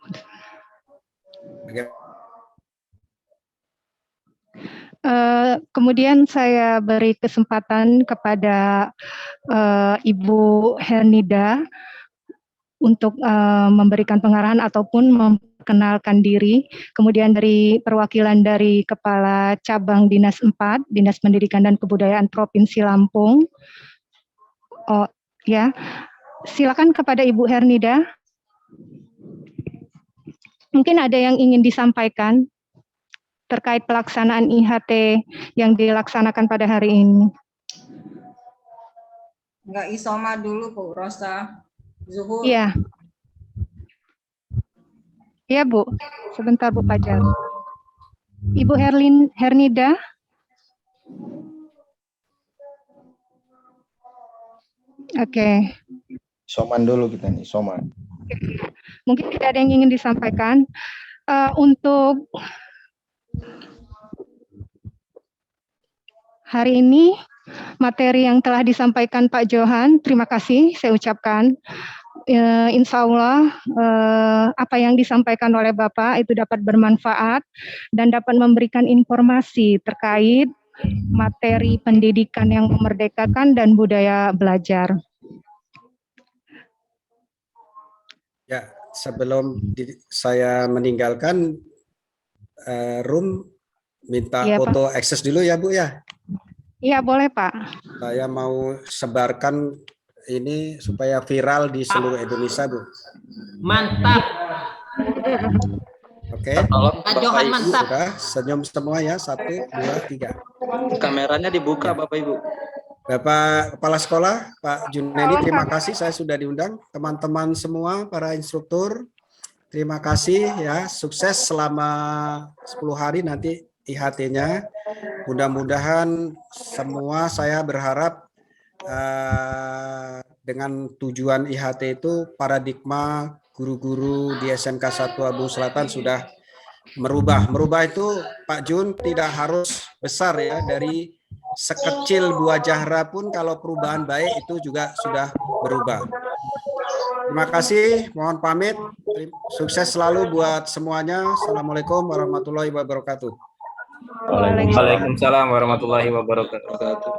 Kemudian saya beri kesempatan kepada Ibu Hernida untuk memberikan pengarahan ataupun memperkenalkan diri. Kemudian dari perwakilan dari Kepala Cabang Dinas 4, Dinas Pendidikan dan Kebudayaan Provinsi Lampung. Oh ya, silakan kepada Ibu Hernida. Mungkin ada yang ingin disampaikan terkait pelaksanaan IHT yang dilaksanakan pada hari ini. Enggak isoma dulu Bu Rosa. Zuhur. Iya. Iya Bu, sebentar Bu Fajar. Ibu Hernida. Oke. Soman dulu kita nih, soman. Mungkin tidak ada yang ingin disampaikan. Untuk hari ini, materi yang telah disampaikan Pak Johan, terima kasih saya ucapkan. Insya Allah apa yang disampaikan oleh Bapak itu dapat bermanfaat dan dapat memberikan informasi terkait materi pendidikan yang memerdekakan dan budaya belajar. Ya, sebelum saya meninggalkan room, minta Iya, Pak. foto akses dulu ya Bu ya. Iya, boleh Pak. Saya mau sebarkan ini supaya viral di seluruh Indonesia Bu. Mantap. Oke. Tolong Pak Johan, Bapak Ibu, mantap. Sudah, senyum semua ya. 1, 2, 3. kameranya dibuka Bapak Ibu. Bapak Kepala Sekolah, Pak Junaidi, terima kasih saya sudah diundang. Teman-teman semua, para instruktur, terima kasih ya. Sukses selama 10 hari nanti IHT-nya. Mudah-mudahan semua saya berharap dengan tujuan IHT itu paradigma guru-guru di SMK 1 Abung Selatan sudah merubah. Merubah itu Pak Jun tidak harus besar ya, dari sekecil buah jahra pun kalau perubahan baik itu juga sudah berubah. Terima kasih, mohon pamit. Sukses selalu buat semuanya. Assalamualaikum warahmatullahi wabarakatuh. Waalaikumsalam warahmatullahi wabarakatuh.